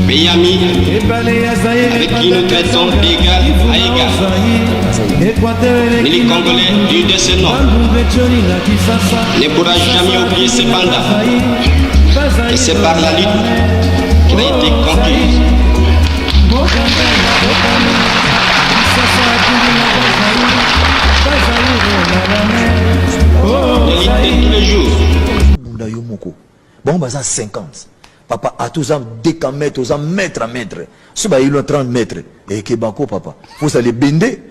pays ami avec qui nous traitons d'égal à égal. Mais les Congolais du de ce nom ne pourra jamais oublier cependant que c'est par la lutte qu'il a été conquis. De lutter tous les jours. Bon, bah, ça 50. Papa, à tous ans, décamètre, aux ans, mètre à mètre. Ce bah, il a 30 mètres. Et que banco, papa. Faut ça les bender.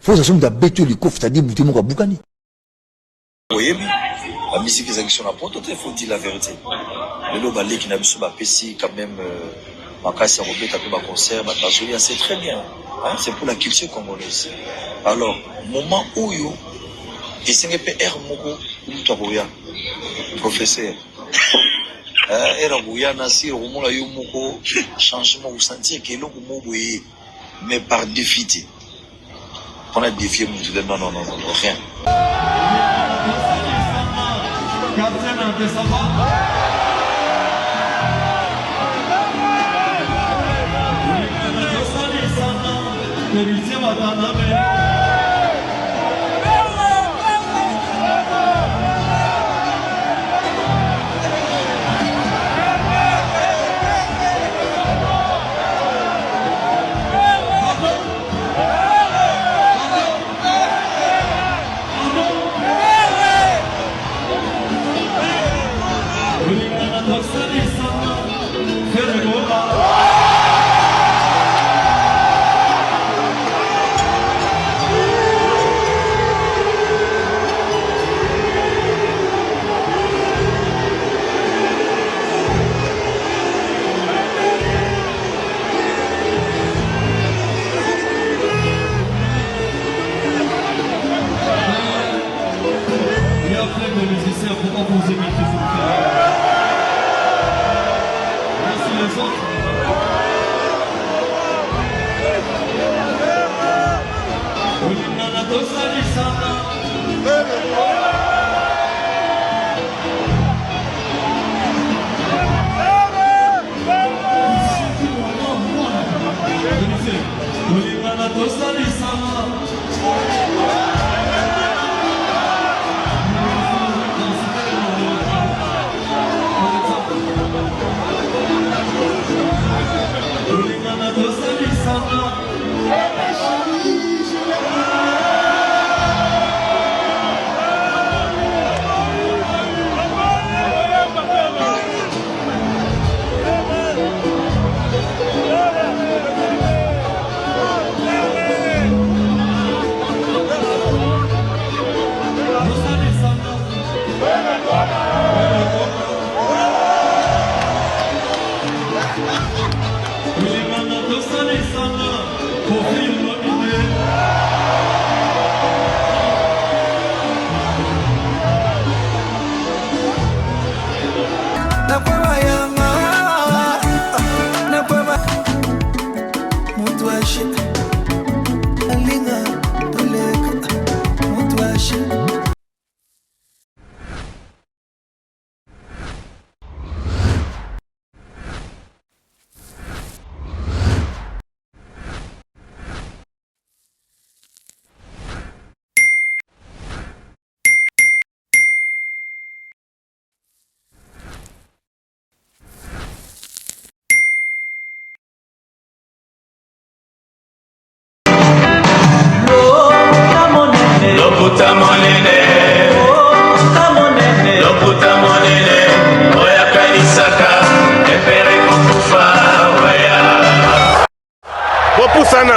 Faut ça, c'est un bêteux, les coffres, c'est-à-dire, moutimo, ka boukani. Oui, la musique est sur la porte, il faut dire la vérité. Le lot balé qui n'a pas sur ma PC, quand même, ma casse à Robert, tapé ma concert, ma tazolia, c'est très bien. Hein? C'est pour la culture congolaise. Alors, moment où yo, et c'est un peu air moko, où tu as professeur. Era bouya nasir au moment là yo moko changement vous sentir que l'on moko mais par défi. On a défié non rien.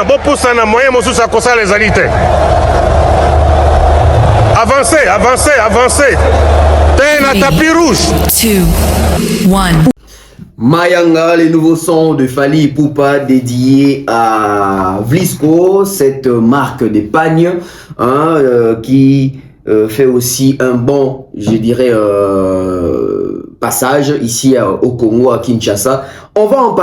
Bopusana moyen mosusu akosala ezali te. Avancez, avancez, avancez. T'es la tapis rouge. 2, 1. Mayanga, les nouveaux sons de Fally Ipupa dédiés à Vlisco, cette marque d'épargne qui fait aussi un bon, je dirais, passage ici au Congo, à Kinshasa. On va en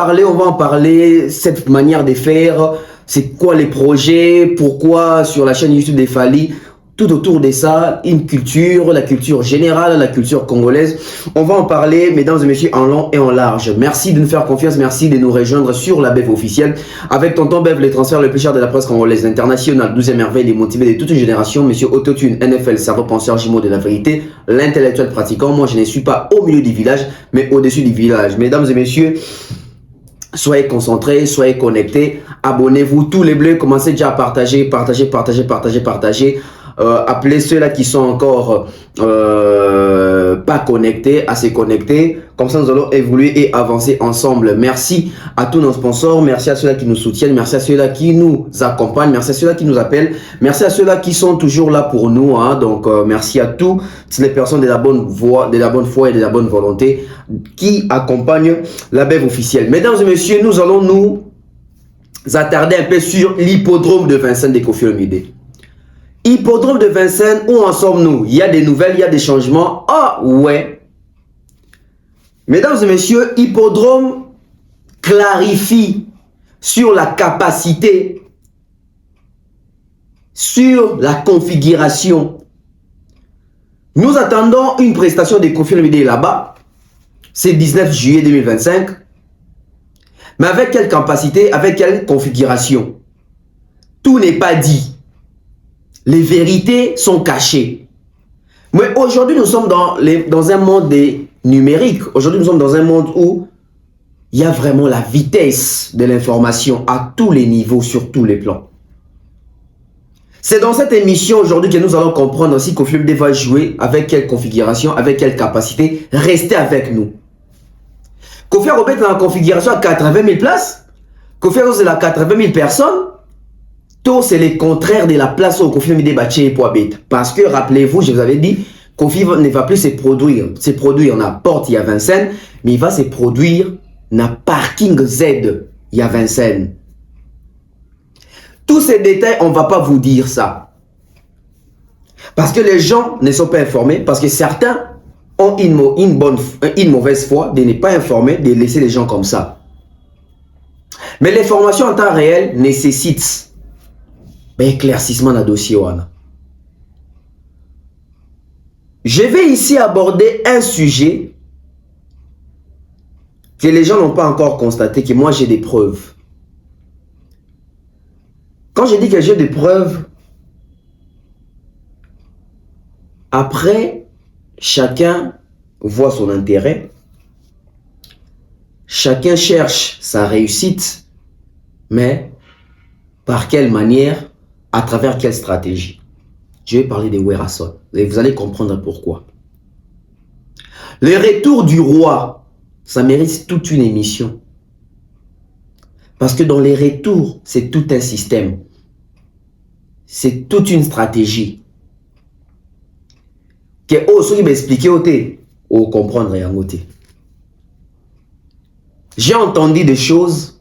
parler, cette manière de faire, c'est quoi les projets, pourquoi sur la chaîne YouTube de Fally, tout autour de ça, une culture, la culture générale, la culture congolaise. On va en parler, mesdames et messieurs, en long et en large. Merci de nous faire confiance, merci de nous rejoindre sur la BEV officielle. Avec Tonton Bev, les transferts le plus cher de la presse congolaise internationale, 12e merveille, les motivés de toute une génération, monsieur Autotune, NFL, cerveau penseur, jumeau de la vérité, l'intellectuel pratiquant. Moi, je ne suis pas au milieu du village, mais au-dessus du village. Mesdames et messieurs, soyez concentrés, soyez connectés, abonnez-vous, tous les bleus, commencez déjà à partager. Appelez ceux-là qui sont encore pas connectés à se connecter. Comme ça, nous allons évoluer et avancer ensemble. Merci à tous nos sponsors. Merci à ceux-là qui nous soutiennent. Merci à ceux-là qui nous accompagnent. Merci à ceux-là qui nous appellent. Merci à ceux-là qui sont toujours là pour nous. Hein. Donc, merci à toutes les personnes de la bonne voix, de la bonne foi et de la bonne volonté qui accompagnent la BEV officielle. Mesdames et messieurs, nous allons nous attarder un peu sur l'hippodrome de Vincennes de Koffi Olomide. Hippodrome de Vincennes, où en sommes-nous? Il y a des nouvelles, il y a des changements. Ah ouais. Mesdames et messieurs, Hippodrome clarifie sur la capacité, sur la configuration. Nous attendons une prestation de Koffi Olomide là-bas. C'est 19 juillet 2025. Mais avec quelle capacité, avec quelle configuration? Tout n'est pas dit. Les vérités sont cachées. Mais aujourd'hui, nous sommes dans un monde numérique. Aujourd'hui, nous sommes dans un monde où il y a vraiment la vitesse de l'information à tous les niveaux, sur tous les plans. C'est dans cette émission aujourd'hui que nous allons comprendre si Koffi Olomide va jouer, avec quelle configuration, avec quelle capacité. Restez avec nous. Koffi Olomide est dans la configuration à 80 000 places. Koffi Olomide est à 80 000 personnes. Tout c'est le contraire de la place où Koffi Olomide Baché et Poabet. Parce que, rappelez-vous, je vous avais dit, Koffi ne va plus se produire. Se produire en Porte, il y a Vincennes, mais il va se produire dans Parking Z, il y a Vincennes. Tous ces détails, on ne va pas vous dire ça. Parce que les gens ne sont pas informés, parce que certains ont une mauvaise foi de ne pas informer, de laisser les gens comme ça. Mais l'information en temps réel nécessite éclaircissement dans le dossier. Je vais ici aborder un sujet que les gens n'ont pas encore constaté, que moi j'ai des preuves. Quand je dis que j'ai des preuves, après, chacun voit son intérêt, chacun cherche sa réussite, mais par quelle manière? À travers quelle stratégie? Je vais parler de Werason et vous allez comprendre pourquoi. Le retour du roi, ça mérite toute une émission. Parce que dans les retours, c'est tout un système. C'est toute une stratégie. Que ceux qui m'expliquent au comprendre et à noter. J'ai entendu des choses.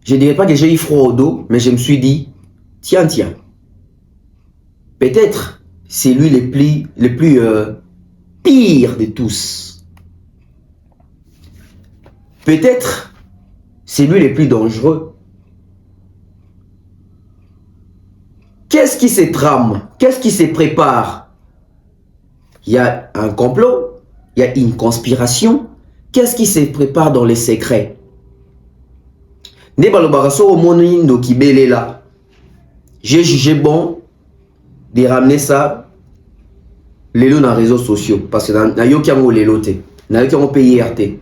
Je ne dirais pas que j'ai eu froid au dos, mais je me suis dit, tiens, peut-être c'est lui le plus pire de tous. Peut-être c'est lui le plus dangereux. Qu'est-ce qui se trame? Qu'est-ce qui se prépare? Il y a un complot, il y a une conspiration. Qu'est-ce qui se prépare dans les secrets? J'ai jugé bon de ramener ça les dans les réseaux sociaux parce que dans les pays RT.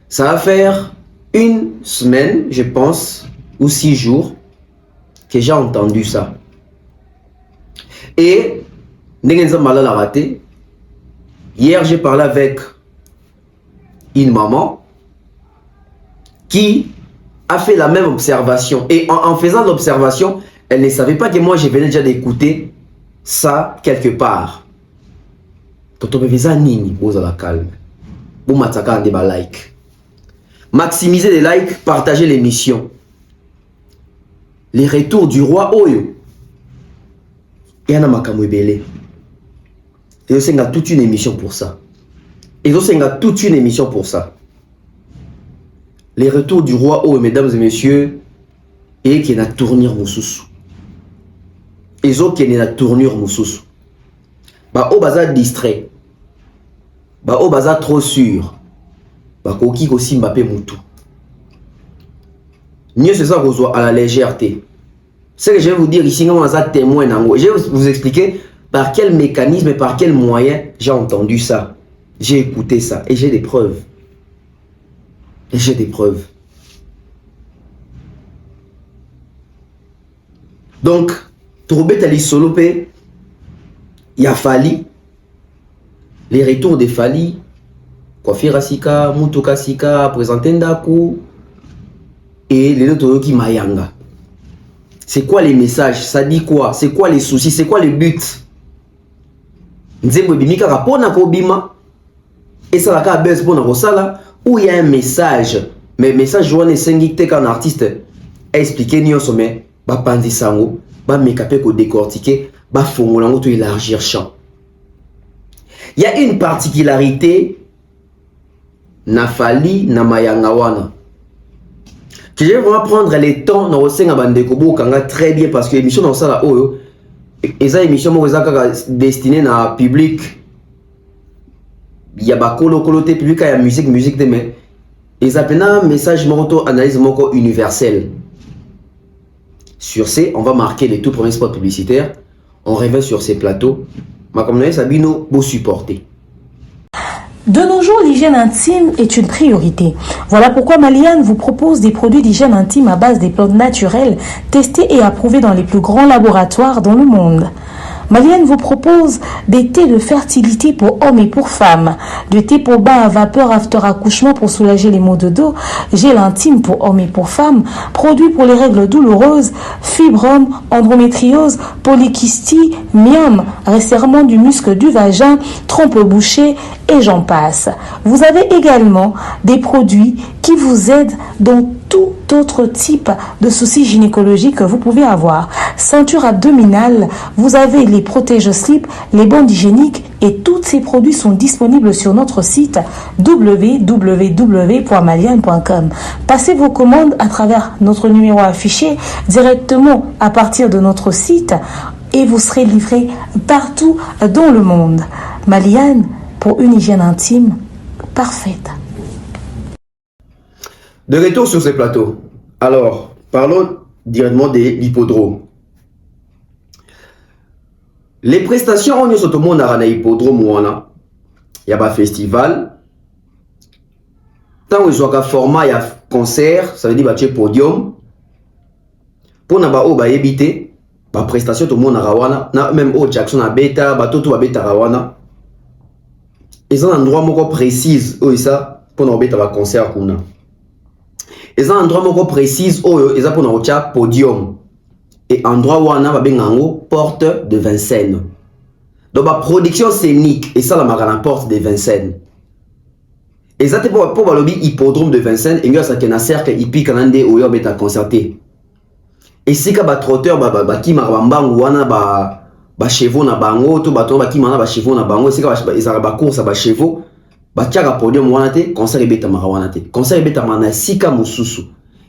Ça va faire une semaine, je pense, ou 6 jours que j'ai entendu ça. Et hier, j'ai parlé avec une maman qui a fait la même observation. Et en faisant l'observation, elle ne savait pas que moi, je venais déjà d'écouter ça quelque part. Quand on me faisait un nini, vous allez calme. Vous m'attaquez en débat like. Maximiser les likes, partager l'émission. Les retours du roi Oyo. Il y en a makamwebele. Et on a toute une émission pour ça. Et on a toute une émission pour ça. Les retours du roi Oyo, mesdames et messieurs, et qui na tournure mosusu. Les autres qui na tournure mosusu. Ba o baza distrait. Ba o baza trop sûr. Ba koki ko simba pe mutu. Mieux c'est ça qu'on à la légèreté. Ce que je vais vous dire ici, comment ça témoin nango. Je vais vous expliquer par quel mécanisme et par quel moyen j'ai entendu ça. J'ai écouté ça et j'ai des preuves. Et j'ai des preuves. Donc, Troubet Ali Solopé, il y a Fali, les retours de Fali, Kwafira Sika, Mutuka Sika, présenté Ndaku, et les autres qui Mayanga. C'est quoi les messages? Ça dit quoi? C'est quoi les soucis? C'est quoi les buts? Nzembo bimika rapona ko bima et ça la ka buzz pour na sala où il y a un message. Mais message joane sengi te kan artiste expliquer ni sommet ba panzi sango ba mekape ko décortiquer ba fongola ngo to élargir champ. Il y a une particularité na Fali na Mayanga wana que je vais vraiment prendre les temps dans le sein à Bandeko Kanga très bien parce que l'émission dans ça là oh et ça émission destinée à public. Il y a ba kolo public il y a musique de mais et ça un message moto analyse moko universel. Sur ce, on va marquer les tout premiers spots publicitaires. On revient sur ces plateaux. Ma communauté Sabino beau supporter. De nos jours, l'hygiène intime est une priorité. Voilà pourquoi Maliane vous propose des produits d'hygiène intime à base des plantes naturelles, testés et approuvés dans les plus grands laboratoires dans le monde. Maliane vous propose des thés de fertilité pour hommes et pour femmes, de thé pour bain à vapeur after accouchement pour soulager les maux de dos, gel intime pour hommes et pour femmes, produits pour les règles douloureuses, fibrome, endométriose, polykystie, myome, resserrement du muscle du vagin, trompe bouchée et j'en passe. Vous avez également des produits qui vous aident dans tout autre type de soucis gynécologiques que vous pouvez avoir. Ceinture abdominale, vous avez les protège-slip, les bandes hygiéniques et tous ces produits sont disponibles sur notre site www.maliane.com. Passez vos commandes à travers notre numéro affiché directement à partir de notre site et vous serez livré partout dans le monde. Maliane pour une hygiène intime parfaite. De retour sur ces plateaux. Alors, parlons directement de l'hippodrome. Les prestations, on est sur tout le monde à l'hippodrome. Il y a un festival. Tant qu'il y a un format, il y a un concert, ça veut dire qu'il y a un podium. Pour nous, il y a éviter la prestation, tout le monde a même au Jackson a bêta, tout a bêta rawana. Ils ont un endroit précis où ça pour nous bêta un concert. Ils ont un endroit précis où ils ont pour nous un podium. Et endroit où on a une porte de Vincennes. Donc la production scénique et ça la porte de Vincennes. Et ça c'est pour le hippodrome de Vincennes et ça qui est un cercle hippique en Inde où il y a concerté. Et si que ba trotteur qui marabambangu wana ba chevaux na bango to bato ba qui mana ba chevaux na bango si que ils ba course ba chevaux ba tiaka podium wana te concert ebeta marawana te concert ebeta mana sika mususu.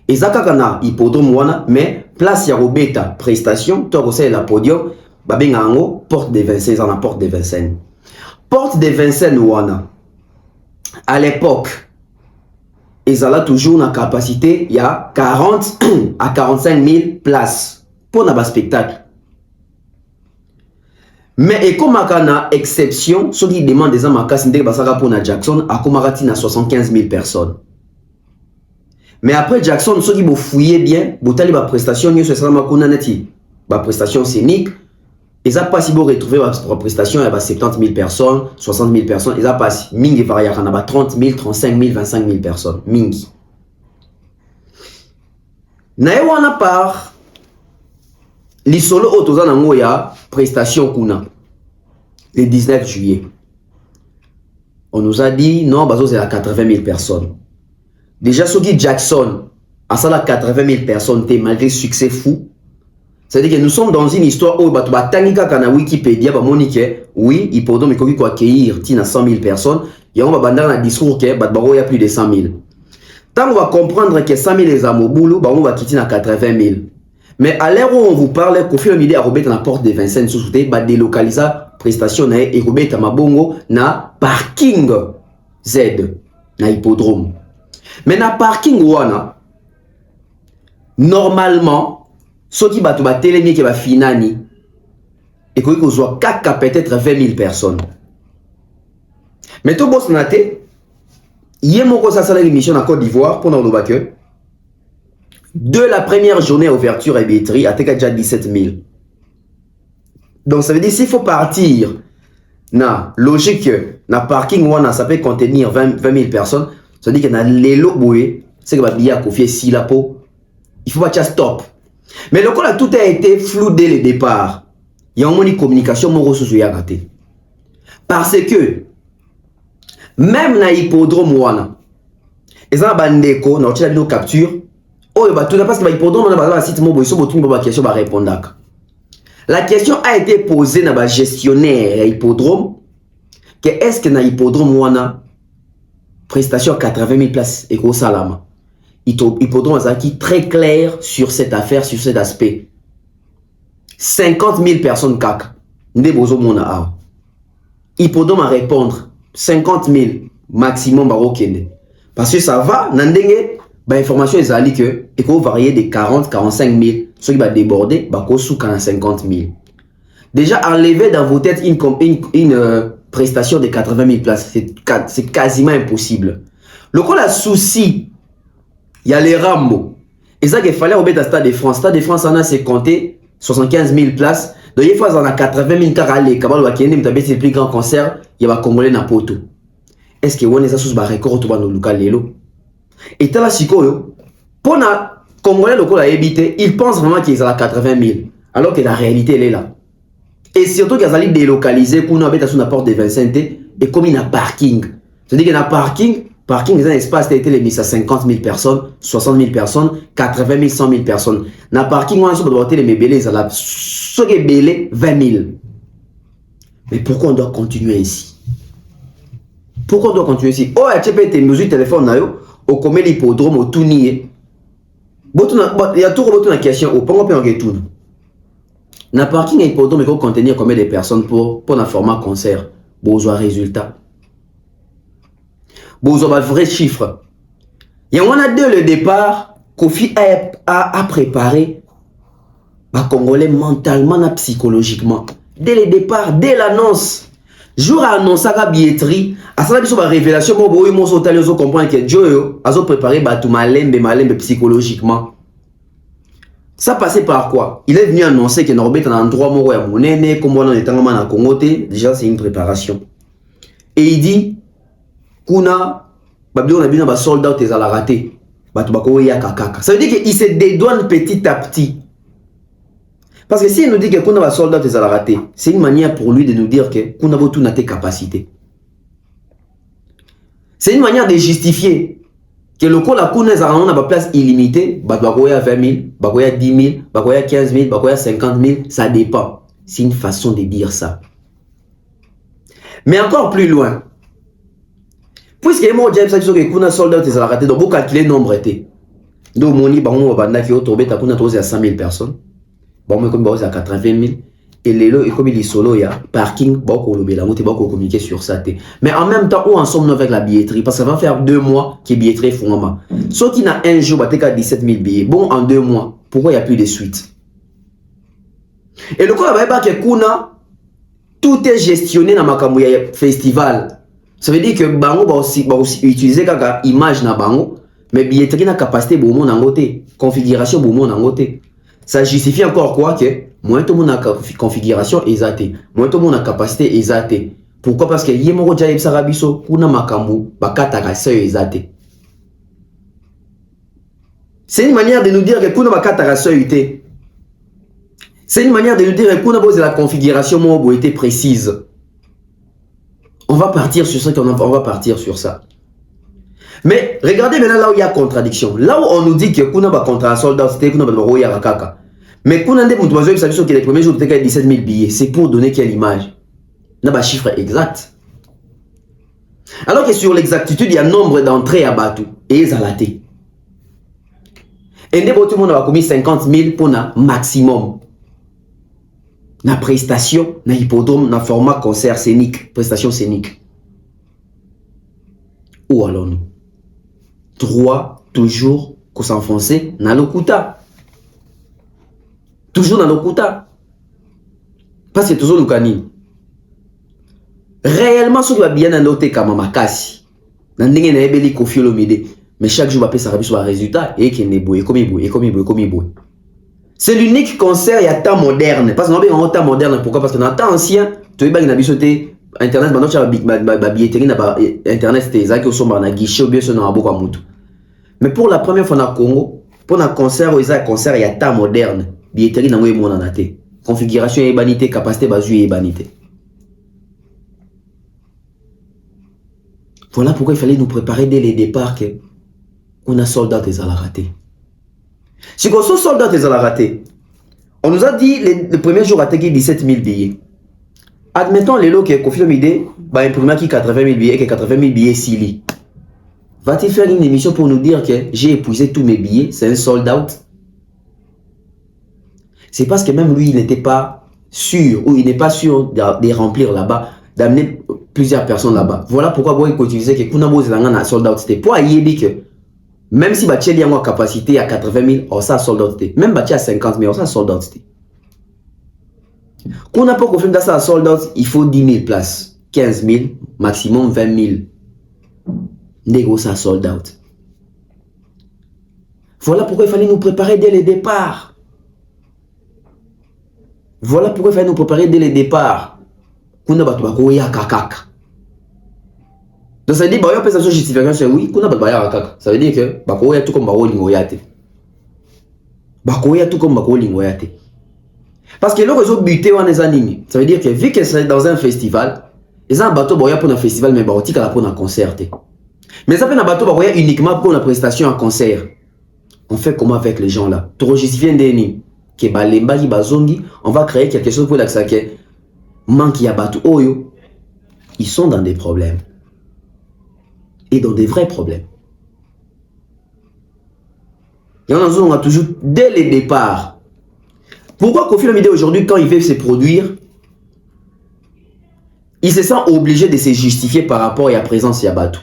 Et ça kakana hippodrome wana mais place ya robeta prestation to conseil la podium ba benga ngo porte de Vincennes en la porte de Vincennes. Porte de Vincennes wana à l'époque ils ont toujours une capacité il y a 40 à 45 000 places pour un spectacle. Mais et comme une exception, ceux qui demandent des amakasi pour Jackson à Komarati à 75 000 personnes. Mais après Jackson, ceux qui vont fouiller bien, vous avez la prestation, la prestation scénique, ils n'ont pas si vous retrouvez la prestation, il y a 70 000 personnes, 60 000 personnes, ils n'ont pas si mingi varia, il y a 30 000, 35 000, 25 000 personnes, mingi. Naïwana part, l'isolo otozana ngoya prestation kuna, le 19 juillet. On nous a dit, non, bazo c'est à 80 000 personnes. Déjà, ce qui Jackson, à ça la 80 000 personnes, malgré succès fou. C'est-à-dire que nous sommes dans une histoire où na Wikipédia, oui, hippodrome il faut accueillir 100 000 personnes. Et on va dans un discours qu'il y a plus de 100 000. Tant on va comprendre que 100 000 les amoboulou, on va quitter à 80 000. Mais à l'heure où on vous parle, Kofi Olomide a robé dans la porte de 25 sous-souté, va délocaliser prestation et robé à Mabongo na parking Z, na hippodrome. Mais na parking wana, normalement, ceux qui battent télémi qui va finani, et qu'on soit peut-être 20 000 personnes. Mais tout boss naté, hier mon ça c'est l'émission en Côte d'Ivoire pour nous que de la première journée ouverture et billetterie à déjà 17 000. Donc ça veut dire s'il faut partir na logique na parking one ça peut contenir 20 000 personnes, ça veut dire que na l'élo boué c'est que va bien confier si la peau il faut pas déjà stop. Mais le coup là tout a été flou dès le départ. Il y a une communication mon ressource y a raté. Parce que même na hippodrome wana eza bandeko na otila bino capture oyo batuna parce que ba hippodrome na ba site mo boiso botungi ba question ba répondaka. La question a été posée na ba gestionnaire hippodrome que est-ce que na hippodrome wana prestation 80 000 places et ko salama. Hippodrome azaki très clair sur cette affaire, sur cet aspect. 50 000 personnes kak nde bozo mona a. Hippodrome à répondre 50 000 maximum barokende. Parce que ça va, nandenge, bah information est allée que il faut varier de 40-45 000. Ceux qui va déborder, bah sous 50 000. Déjà enlever dans vos têtes une prestation de 80 000 places, c'est quasiment impossible. Le coup la souci, il y a les Rambo. Et ça qu'il fallait remettre à Stade de France. Stade de France en a c'est compté 75 000 places. Donc il faut en a 80 000 car aller. Kabal Wakende, mais c'est le plus grand concert. Il y a Congolais na poto. Est-ce que on est ça sous ba record tout ba no local lelo? Et tala sikoyo, pour na Congolais local a évité, ils pensent vraiment qu'ils ont 80 000, alors que la réalité elle est là. Et surtout qu'ils allaient délocaliser pour nous habiter sous la porte de 25 et comme il y a parking. C'est-à-dire qu'il y a parking est un espace qui a été mis à 50 000 personnes, 60 000 personnes, 80 000, 100 000 personnes. Dans le parking, on a sur les mébélés, ce qui est belé 20 000. Mais pourquoi on doit continuer ici? Pourquoi on doit continuer ici? Oh, tu peux te mesures téléphone, au comme l'hippodrome, au tout nier. Il y a tout une question, au point qu'on peut tout. Dans le parking, l'hippodrome, il faut contenir combien de personnes pour un format concert? Besoin résultat. Besoin de vrais chiffres. Il y a dès le départ, Kofi a préparé les Congolais mentalement et psychologiquement. Dès le départ, dès l'annonce, jour à annoncer la billetterie, à ça la révélation, on comprend que Joe a préparé tout malembe psychologiquement. Ça passait par quoi? Il est venu annoncer que Norbert est un endroit où il y a mon aîné, comme on est en Congo. Déjà, c'est une préparation. Et il dit, Kuna, on a bien soldat qui a raté. Ça veut dire qu'il se dédouane petit à petit. Parce que s'il nous dit que Kuna va soldat qui a raté, c'est une manière pour lui de nous dire que Kuna va tout tes capacités. C'est une manière de justifier que le coup la Kuna a une place illimitée, bakoya 20 000, bakoya 10 000, bakoya 15 000, bakoya 50 000, ça dépend. C'est une façon de dire ça. Mais encore plus loin, puisque moi j'ai dit que Kuna soldat qui a raté, donc vous calculez le nombre été. Donc moni bango banda qui autorbé ta Kuna à 100 000 personnes. Bon mais comme bah à 80 000 et les lots et comme il est solo il y a parking beaucoup le bela monter beaucoup communiquer sur ça. Mais en même temps où en sommes-nous avec la billetterie parce que ça va faire 2 mois que billetterie font sauf qu'il a un jour bah t'es qu'à 17 000 billets. Bon en 2 mois pourquoi il n'y a plus de suite? Et le coup là bah que Kuna tout est gestionné dans makambo ya festival. Ça veut dire que bango va aussi utiliser kaka image na bango mais billetterie na capacité pour mon angoté configuration pour mon angoté. Ça justifie encore quoi que moins tout le monde a configuration exatée, moins tout le monde a capacité exatée. Pourquoi? Parce que yemoro jaib sarabiso kuna makambu bakata kaseo exatée. C'est une manière de nous dire que kuna bakata kaseo exatée. C'est une manière de nous dire que kuna pose la configuration mo était précise. On va partir sur ça, on va partir sur ça. Mais regardez maintenant là où il y a contradiction. Là où on nous dit que kuna ba contre un soldat, c'était kuna ba roya rakaka. Mais kuna ndé mutuazo qui que les premiers jours peut-être 17 000 billets, c'est pour donner quelle image? N'a pas chiffre exact. Alors que sur l'exactitude, il y a nombre d'entrées à Batou et Zalaté. Et tout le monde a commis 50 000 pour un maximum. Na prestation, na hippodrome, na format concert scénique, prestation scénique. Où allons-nous? Droit, toujours, qu'on s'enfoncer, na lokuta. Toujours na lokuta. Parce que toujours l'ukani. Réellement, ce qui va bien noter comme Makasi. Dans le cas de Kofi Olomide, mais chaque jour, on va sur un résultat et qui est beau, comme il beau. C'est l'unique concert, il y a temps moderne. Parce qu'on a un temps moderne. Pourquoi? Parce que dans le temps ancien, tu as vu Internet, maintenant tu as la billetterie, Internet, c'était ça qui sont dans guichet ou bien sur un beau moto. Mais pour la première fois dans le Congo, pour un concert, il y a temps moderne. Billetterie, dans le configuration et banité, capacité basu et banité. Voilà pourquoi il fallait nous préparer dès le départ qu'on a soldat des à la raté. Si on a soldat des à la raté, on nous a dit le premier jour à 17 000 billets. Admettons les lots qui est Kofi Olomide, bah imprimer qui 80 000 billets, qui 80 000 billets Sili. Va-t-il faire une émission pour nous dire que j'ai épuisé tous mes billets, c'est un sold out? C'est parce que même lui, il n'était pas sûr, ou il n'est pas sûr de remplir là-bas, d'amener plusieurs personnes là-bas. Voilà pourquoi il faut utiliser que Kunabo Zelanga a sold out. C'était pour Ayebi que même si Bacheli a une capacité à 80 000, on s'est sold out. Même Bacheli à 50 000, on s'est sold out. Quand on a pas confirmé dans ça sold out, il faut 10 000 places, 15 000, maximum 20 000. Négo ça sold out. Voilà pourquoi il fallait nous préparer dès le départ. Voilà pourquoi il fallait nous préparer dès le départ. Kuna batu bakoya kakaka. Donc ça veut dire bah ça justification oui, kuna batu bakoya kakaka. Ça veut dire que bakoya tout comme bakolingo yate. Bakoya tout comme bakolingo yate. Parce que le réseau buté on les anime. Ça veut dire que vu que c'est dans un festival, ils ont un bateau boya pour un festival mais barotika la pour un concert. Mais ça fait un bateau boya uniquement pour une prestation en concert. On fait comment avec les gens là? Pour justifier ndeni que balemba ki bazongi, on va créer quelque chose pour l'accès. Manque ya batu oyo, ils sont dans des problèmes. Et dans des vrais problèmes. Et on a toujours, dès le départ, pourquoi Kofi Olomide aujourd'hui, quand il veut se produire, il se sent obligé de se justifier par rapport à la présence de Batu.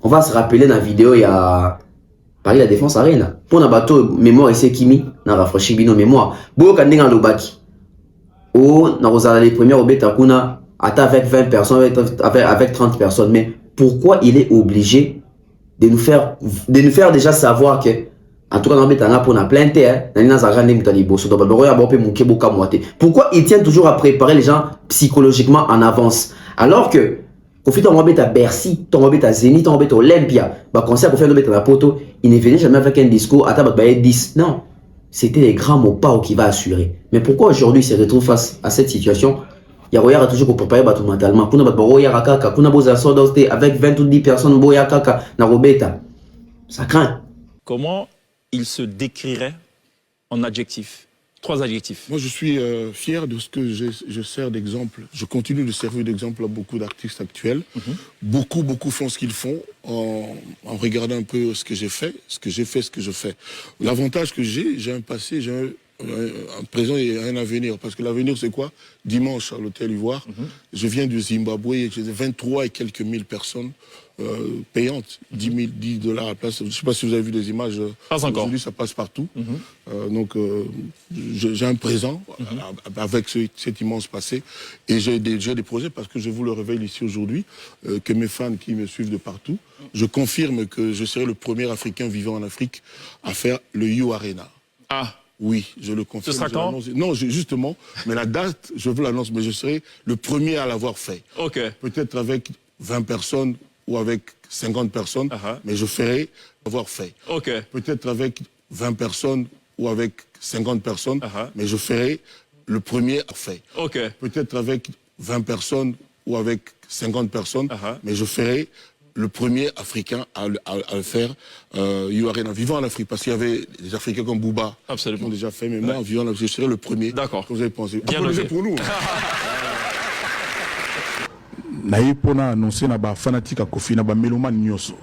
On va se rappeler dans la vidéo, il y a Paris La Défense Arena. Pour un bateau, mémoire et c'est Kimi, n'a rafraîchi bino mémoire. Beaucoup quand on lobaki. Ou dans les premières au Betakuna, avec 20 personnes, avec 30 personnes. Mais pourquoi il est obligé de nous faire déjà savoir que, en tout cas, dans Betanga, pour la plainte, pourquoi il tient toujours à préparer les gens psychologiquement en avance? Alors que, au fait, on va à Bercy, on va à Zénith, on va à Olympia, bah, concert, on va à la Poto, il ne venait jamais avec un discours, à tabac 10. Non. C'était les grands mots pas qui va assurer. Mais pourquoi aujourd'hui il se retrouve face à cette situation? Il y a toujours pour préparer mentalement. Avec 20 ou 10 personnes, ça craint. Comment il se décrirait en adjectifs? 3 adjectifs. Moi, je suis fier de ce que je sers d'exemple. Je continue de servir d'exemple à beaucoup d'artistes actuels. Beaucoup font ce qu'ils font en regardant un peu ce que j'ai fait, ce que je fais. L'avantage que j'ai un passé, j'ai un présent et un avenir. Parce que l'avenir, c'est quoi? Dimanche, à l'Hôtel Ivoire, je viens du Zimbabwe et j'ai 23 et quelques mille personnes payantes, $10 à la place. Je ne sais pas si vous avez vu des images. Pas encore. Aujourd'hui, ça passe partout. Donc, j'ai un présent avec cet immense passé. Et j'ai des projets parce que je vous le révèle ici aujourd'hui, que mes fans qui me suivent de partout, je confirme que je serai le premier Africain vivant en Afrique à faire le You Arena. Ah. Oui, je le confirme. Ce sera quand? Non, justement, mais la date, je vous l'annonce, mais je serai le premier à l'avoir fait. Ok. Peut-être avec 20 personnes ou avec 50 personnes, mais je ferai l'avoir fait. Ok. Peut-être avec 20 personnes ou avec 50 personnes, mais je ferai le premier à faire. Ok. Peut-être avec 20 personnes ou avec 50 personnes, mais je ferai le premier Africain à le faire, You Arena, vivant en Afrique, parce qu'il y avait des Africains comme Bouba qui ont déjà fait, mais moi, en vivant en Afrique, je serai le premier. D'accord. Vous avez pensé. Bien noté. Pour nous. naye pona annoncer na ba fanatique à Kofi na ba mélomane nyoso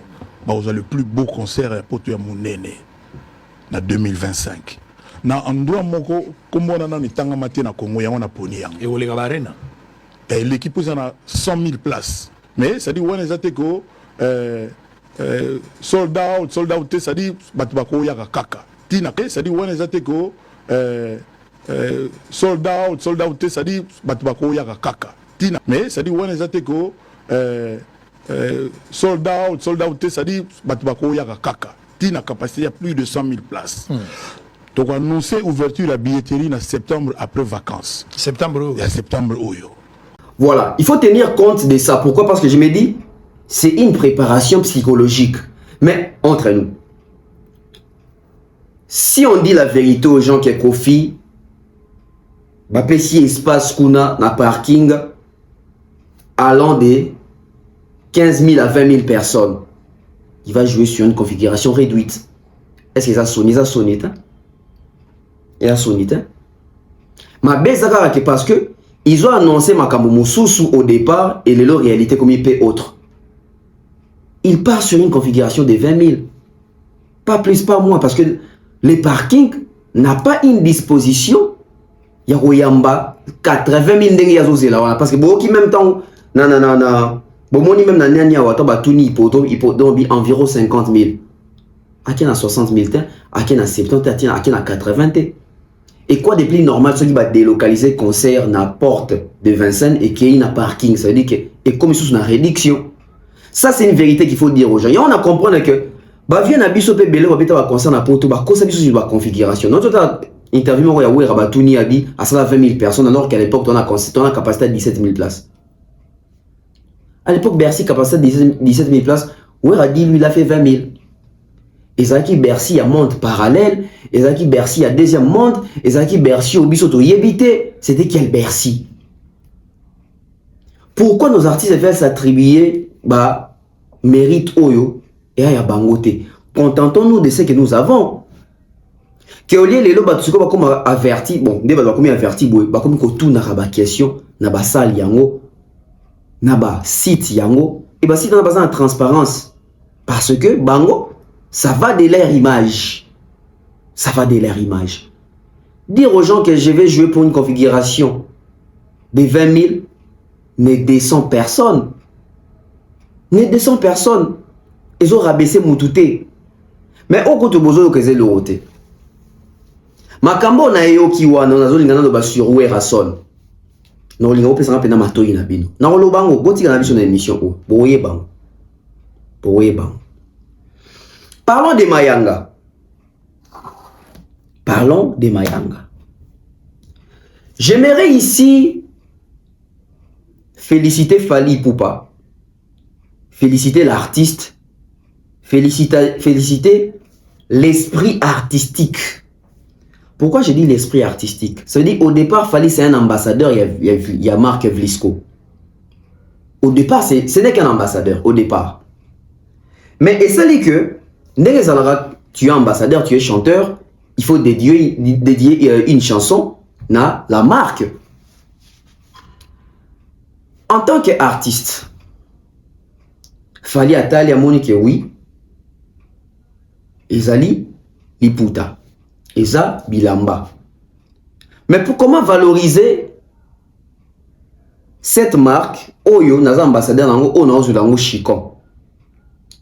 ba oza le plus beau concert pour toi monene na 2025. Na endroit moko comme on a ni tanga maté na Congo ya on a poni yang. Et au Lega Arena. Et l'équipe a 100 000 places. Mais ça dit on est até ko sold out ça dit batbako ya kaka. Tina ke ça dit on est até ko sold out ça dit batbako ya kaka. Tina mais ça dit on est até ko sold out ça dit batbako ya kaka. Tina capacité à plus de 100 000 places. Donc on annonce ouverture de la billetterie en septembre après vacances. Septembre. Oyo. Voilà, il faut tenir compte de ça. Pourquoi? Parce que je me dis, c'est une préparation psychologique. Mais entre nous, si on dit la vérité aux gens qui est Kofi, bah si espace kuna na parking allant de 15 000 à 20 000 personnes, il va jouer sur une configuration réduite. Est-ce que ça sonne? Ça sonne, hein? Et ça sonne, hein? Ma bezaka que parce que ils ont annoncé Makambo Moussousou au départ et leur réalité comme il paie autre. Il part sur une configuration de 20 000. Pas plus, pas moins, parce que les parkings n'a pas une disposition. Il y a Royamba 80 000 ndenge là parce que beaucoup même temps non bomoni même na nania wata batuni ipoto environ 50 000. Aki na 60 000 aki na 70 aki na 80 000. Et quoi de plus normal, ceux qui va délocaliser concert na porte de Vincennes et qui est un parking, ça veut dire que et comme ils sont une réduction. Ça c'est une vérité qu'il faut dire aux gens. Et on a compris que bah vient na biso pe belé va beta va concert na porte ba kosa biso sur la configuration. Notre interview moi ya Wera Batuni a dit à ça 20 000 personnes alors qu'à l'époque on a capacité à 17 000 places. À l'époque Bercy capacité à 17 000 places, Wera a dit lui il a fait 20 000. Et ça qui Bercy a monde parallèle, et ça qui Bercy a deuxième monde, et ça qui Bercy au bisoto yébité, c'était quel Bercy? Pourquoi nos artistes veulent s'attribuer bah mérite oyo et à bangote? Contentons-nous de ce que nous avons. Que au lieu les lots batuko ba comme averti, bon, ne ba comme averti boy, ba comme ko tout na ba question, na ba salle yango, na ba site yango, et ba site na ba en transparence parce que bango ça va de leur image. Ça va de leur image. Dire aux gens que je vais jouer pour une configuration de 20 000, mais 200 personnes. Mais 200 personnes. Ils ont rabaissé Moutouté. Mais au côté bozo que c'est le roté. Makambo na yo kiwa na zo lingana do ba sur Werason. Na linga opesa na pena matoyi na bino. Na lo bango goti na biso na émission o. Boye bango. Boye bango. Parlons des Mayanga. Parlons des Mayanga. J'aimerais ici féliciter Fally Ipupa, féliciter l'artiste, féliciter l'esprit artistique. Pourquoi je dis l'esprit artistique? Ça veut dire au départ, Fally c'est un ambassadeur, il y a Marc Vlisco. Au départ, ce n'est qu'un ambassadeur, au départ. Mais et ça dit que tu es ambassadeur, tu es chanteur, il faut dédier une chanson à la marque. En tant qu'artiste, Fally Atali a moni que oui, Ezali Liputa, Eza Bilamba. Mais pour comment valoriser cette marque, Oyo, naza ambassadeur nango, o nazo lango Chikon.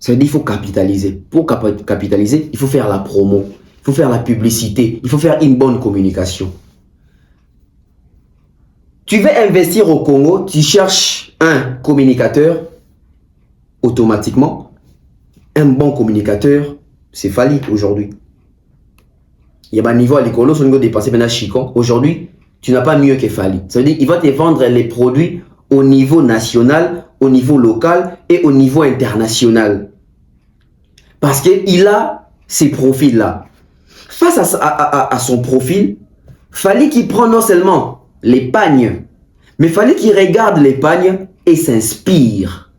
Ça veut dire qu'il faut capitaliser. Pour capitaliser, il faut faire la promo, il faut faire la publicité, il faut faire une bonne communication. Tu veux investir au Congo, tu cherches un communicateur, automatiquement, un bon communicateur, c'est Fally aujourd'hui. Il y a un niveau à l'école, son niveau dépassé maintenant Chicon. Aujourd'hui, tu n'as pas mieux que Fally. Ça veut dire qu'il va te vendre les produits au niveau national, au niveau local et au niveau international. Parce qu'il a ces profils-là. Face à son profil, Fally qu'il prend non seulement les pagnes, mais Fally qu'il regarde les pagnes et s'inspire.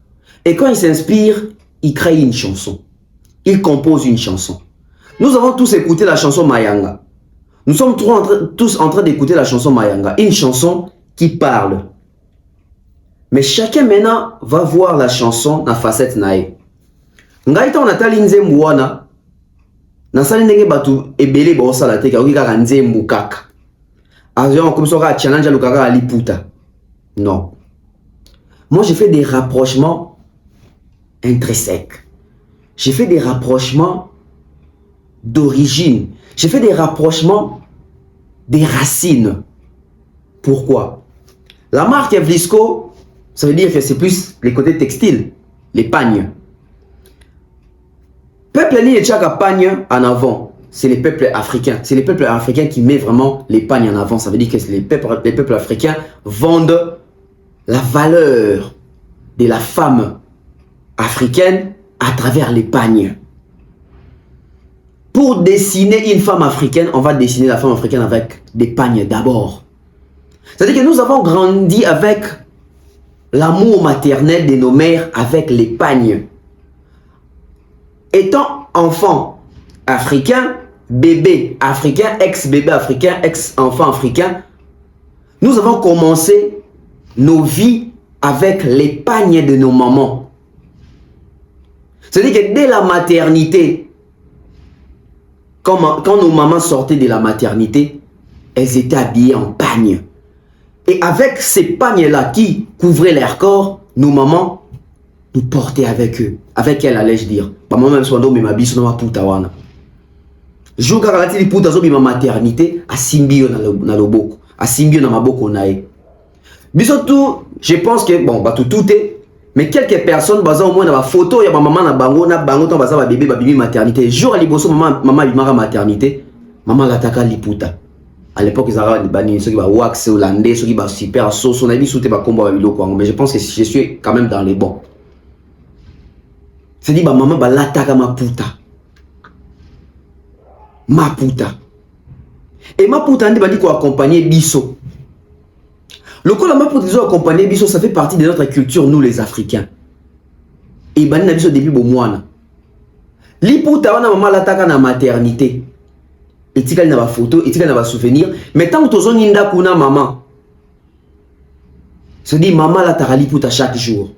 Et quand il s'inspire, il crée une chanson. Il compose une chanson. Nous avons tous écouté la chanson Mayanga. Nous sommes tous en train d'écouter la chanson Mayanga. Une chanson qui parle. Mais chacun maintenant va voir la chanson dans la facette naïe. Ngaïta on a talinze mouana. Nasali ndenge batu ebele ba osala te ka okika nzembo kaka. Avion comme ça challenge le kaka liputa. Non. Moi j'ai fait des rapprochements intrinsèques. J'ai fait des rapprochements d'origine. J'ai fait des rapprochements des racines. Pourquoi? La marque Vlisco, ça veut dire que c'est plus les côtés textiles, les pagnes. Peuple ni tchaka pagne en avant, c'est les peuples africains. C'est les peuples africains qui mettent vraiment les pagnes en avant. Ça veut dire que les peuples africains vendent la valeur de la femme africaine à travers les pagnes. Pour dessiner une femme africaine, on va dessiner la femme africaine avec des pagnes d'abord. C'est-à-dire que nous avons grandi avec l'amour maternel de nos mères avec les pagnes. Étant enfant africain, bébé africain, ex-bébé africain, ex-enfant africain, nous avons commencé nos vies avec les pagnes de nos mamans. C'est-à-dire que dès la maternité, quand nos mamans sortaient de la maternité, elles étaient habillées en pagnes. Et avec ces pagnes-là qui couvraient leur corps, nos mamans nous portaient avec eux. Avec elles, allais-je dire. Maman même soit mais ma bise dans ma puta wana. Jour quand la tili puta zo ma maternité a simbio na loboko, a simbio na maboko nae. Biso tout, je pense que bon bah tout est, mais quelques personnes baza au moins na ba photo ya maman na bango ton baza ba bébé ba bibi maternité. Jour à liboso maman bimara maternité, maman lataka liputa. À l'époque, ils avaient des bannis, ceux qui va wax hollandais, ceux qui va super sauce, on a dit sauter ma combo à Milo, mais je pense que je suis quand même dans les bons. C'est dit, bah maman, bah l'attaque à ma puta. Ma puta. Et ma puta, on dit qu'on accompagner Bisso. Le coup, la ma puta, ils ont accompagné Bisso, ça fait partie de notre culture, nous les Africains. Et bah, on a Bisso depuis bon mois. Li puta, on a maman l'attaque à la maternité. Et tu as une photo, et tu as un souvenir. Mais tant que tu as une maman, se dit maman la tarali pour chaque jour.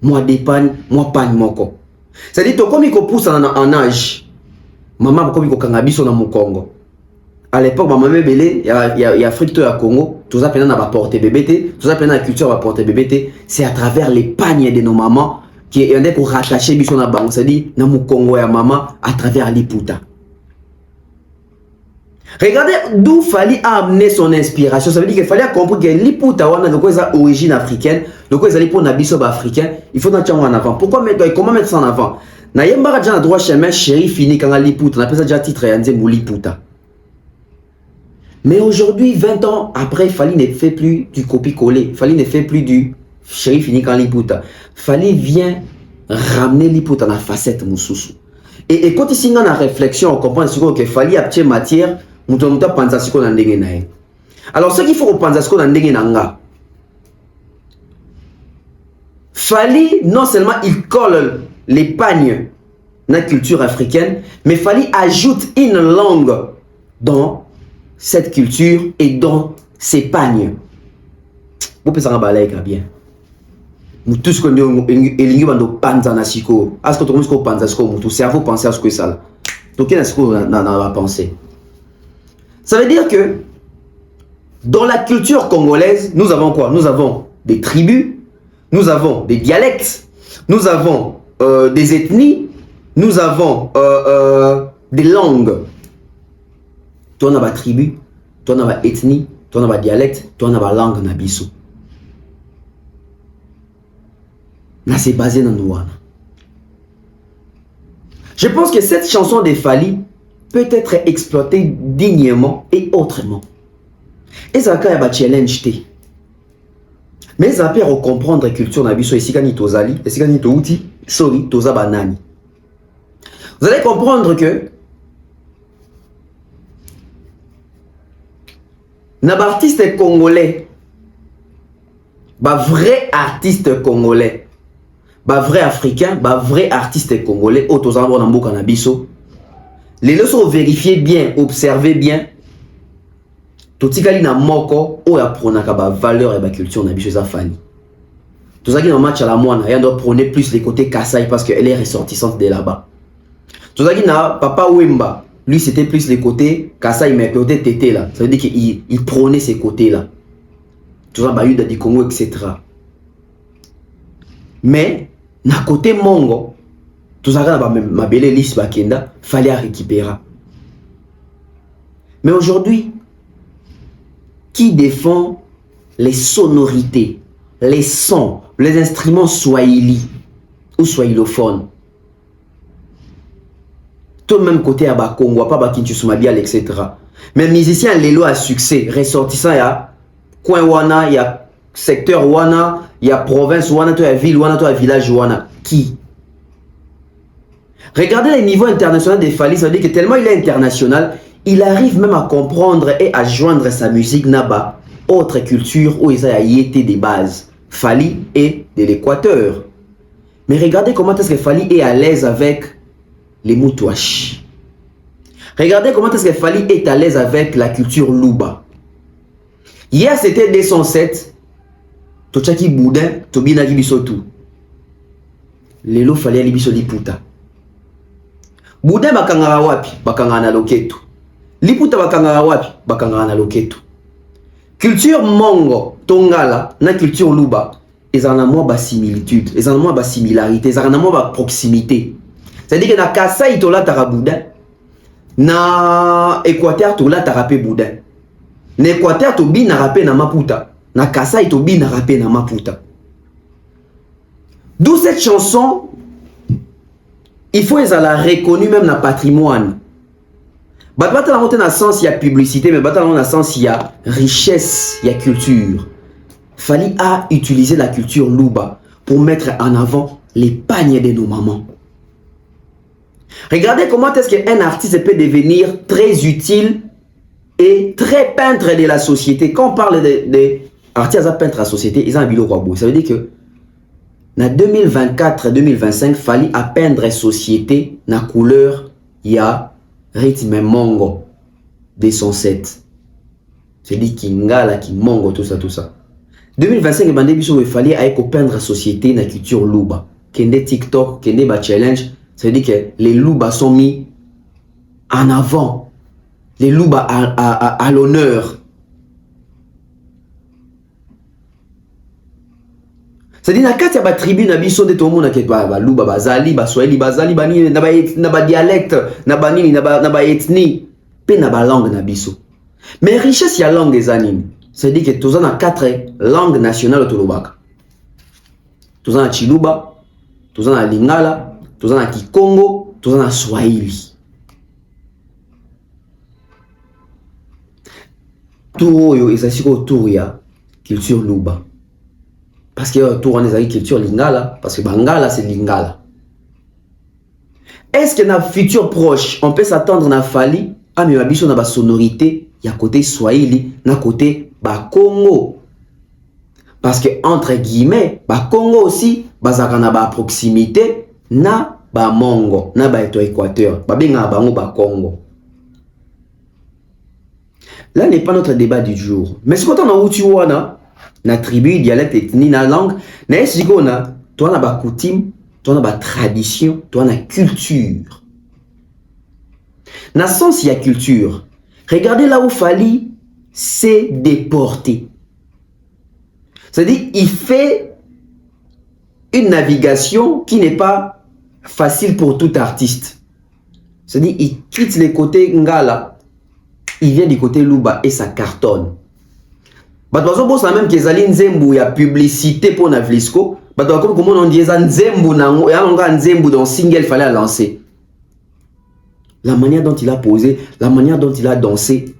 Moi dépanne, moi panne moko. Ça dit comme il pousse en âge. Maman comme il kangabi son dans Congo. À l'époque maman belé, il y a Afrique à Congo, tout ça pendant va porter bébé, tout ça pendant la culture va porter bébé, c'est à travers les pagnes de nos mamans qui est un pour rattacher bison na bango, ça dit na mu Congo ya maman à travers l'Iputa. Regardez d'où fallait amener son inspiration. Ça veut dire qu'il fallait comprendre que l'Iputa wana donc c'est origine africaine, donc c'est pour nabiso africain, il faut mettre en avant. Pourquoi mettre comment mettre ça en avant? Na yemba déjà droit chemin chéri fini quand l'Iputa, on appelle ça déjà titre et anze l'Iputa. Mais aujourd'hui 20 ans après, Fali ne fait plus du copier-coller, Fali ne fait plus du chéri fini quand l'Iputa. Fali vient ramener l'Iputa dans la facette mususu. Et quand ici dans la réflexion, on comprend que Fali a petite matière. Alors ce qu'il faut penser ce qu'on a Fali non seulement il colle les pagnes dans la culture africaine, mais Fali ajoute une langue dans cette culture et dans ses pagnes. Vous pouvez s'en balayer bien. Nous tous qu'on est bando panza na siko. Est-ce que tu commences à penser ce que ton cerveau pense à ce que ça? Donc qu'est-ce qu'on a dans la pensée? Ça veut dire que dans la culture congolaise, nous avons quoi? Nous avons des tribus, nous avons des dialectes, nous avons des ethnies, nous avons des langues. Toi, on a des tribus, toi, on a des ethnies, toi, on a des dialectes, toi, on a des langues nabiso. Là, c'est basé dans nous. Je pense que cette chanson de Fali peut être exploité dignement et autrement. Et ça a un challenge. Mais ça peut comprendre la culture na biso ici kani tozali, ici kani touti, sorry, toza banani. Vous allez comprendre que na artiste congolais, ba vrai artiste congolais, ba vrai africain, ba vrai artiste congolais, au toza na mboka na biso. Les leçons vérifiez bien, observez bien. Totikali na moko o ya pronaka ba valeur et ba culture na biso za Fali. Tozaki na match à la moine, elle doit prôner plus les côtés Kassai parce qu'elle est ressortissante de là-bas. Tozaki na Papa Wemba. Lui, c'était plus les côtés. Kassa, il m'a côté tété là. Ça veut dire qu'il prenait ces côtés-là. Tozaki Bayuda du Congo, etc. Mais, na côté Mongo, Tozaki na ma belle liste Bakenda, fallait récupérer. Mais aujourd'hui, qui défend les sonorités, les sons, les instruments swahili ou swahilophones? Tout le même côté à Bakongo, pas Bakinchus Mabial, etc. Mais musicien Lelo a succès, ressortissant, il y a coin Wana, il y a secteur Wana, il y a province Wana, il y a ville Wana, il y a village Wana. Qui? Regardez les niveaux internationaux des Fally, ça veut dire que tellement il est international, il arrive même à comprendre et à joindre sa musique Naba, autre culture où il a été des bases. Fally est de l'Équateur. Mais regardez comment est-ce que Fally est à l'aise avec les Moutouaches. Regardez comment est-ce que Fally est à l'aise avec la culture Luba. Hier c'était 207. Tochaki Boudin, Tobina Gibisotu. Lelo Fally Alibiso Liputa. Boudin bakangara wapi, bakangara na loketu. Liputa bakangara wapi, bakangara na loketu. Culture Mongo, Tongala, na culture Luba, ils en ont moins de similitude, ils en ont moins de similarité, ils en ont moins de proximité. C'est-à-dire que na Kassa itola Boudin, na Équateur tola tarapé Boudin. Na Équateur tobi na rapé na Maputa, na Kassa itobi na rapé na Maputa. D'où cette chanson, il faut qu'elle la reconnue même dans le patrimoine. Batala monter dans le sens il y a publicité, mais batala dans le sens il y a richesse, il y a culture. Fally a utilisé la culture Luba pour mettre en avant les pagnes de nos mamans. Regardez comment est-ce qu'un artiste peut devenir très utile et très peintre de la société. Quand on parle de artistes peintres de la société, ils ont un bilot robot. Ça veut dire que en 2024-2025, Fally a peindre la société na couleur il y a rythme mongo 207. C'est-à-dire Kingala, qui mongo, tout ça, tout ça. 2025, il fallait aller peindre la société na culture Luba. Kende TikTok, Kende ba challenge. C'est-à-dire que les Luba sont mis en avant. Les Luba à l'honneur. C'est-à-dire que quand il y a des tribus, il y a des tribus qui sont Luba, Bazali, Baswahili, Bazali, il y a des dialectes, il y a des ethnies, il y a des langues. Mais richesse, il y a langue des animes. C'est-à-dire que tous a 4 langues nationales au Lubaka. Tous a Chiluba, tous a Lingala, tous a Kikongo, tous a Swahili. Tout est autour de la culture Luba. Parce que tout on est la culture Lingala, parce que Bangala c'est Lingala. Est-ce que dans le futur proche, on peut s'attendre à Fally à mais biso na ba sonorité, il y a côté Swahili, na côté ba Congo. Parce que entre guillemets, ba Congo aussi, bazaka na ba proximité na ba Mongo, na ba Équateur, ba benga bango ba Congo. Là n'est pas notre débat du jour. Mais ce qu'on a où tu vois na tribu, dialecte, ethnie, na langue, na esigona, toi na ba coutume, toi na ba tradition, toi na culture. Na sens il y a culture. Regardez là où Fally s'est déporté. C'est-à-dire il fait une navigation qui n'est pas facile pour tout artiste. C'est-à-dire il quitte les côtés Ngala, il vient du côté Luba et ça cartonne. Batwazo boss même que zali nzembu ya publicité pour na Vlisco, batwazo comme on dit ça nzembu nango ya longa nzembu dans single fallait lancer. La manière dont il a posé, la manière dont il a dansé,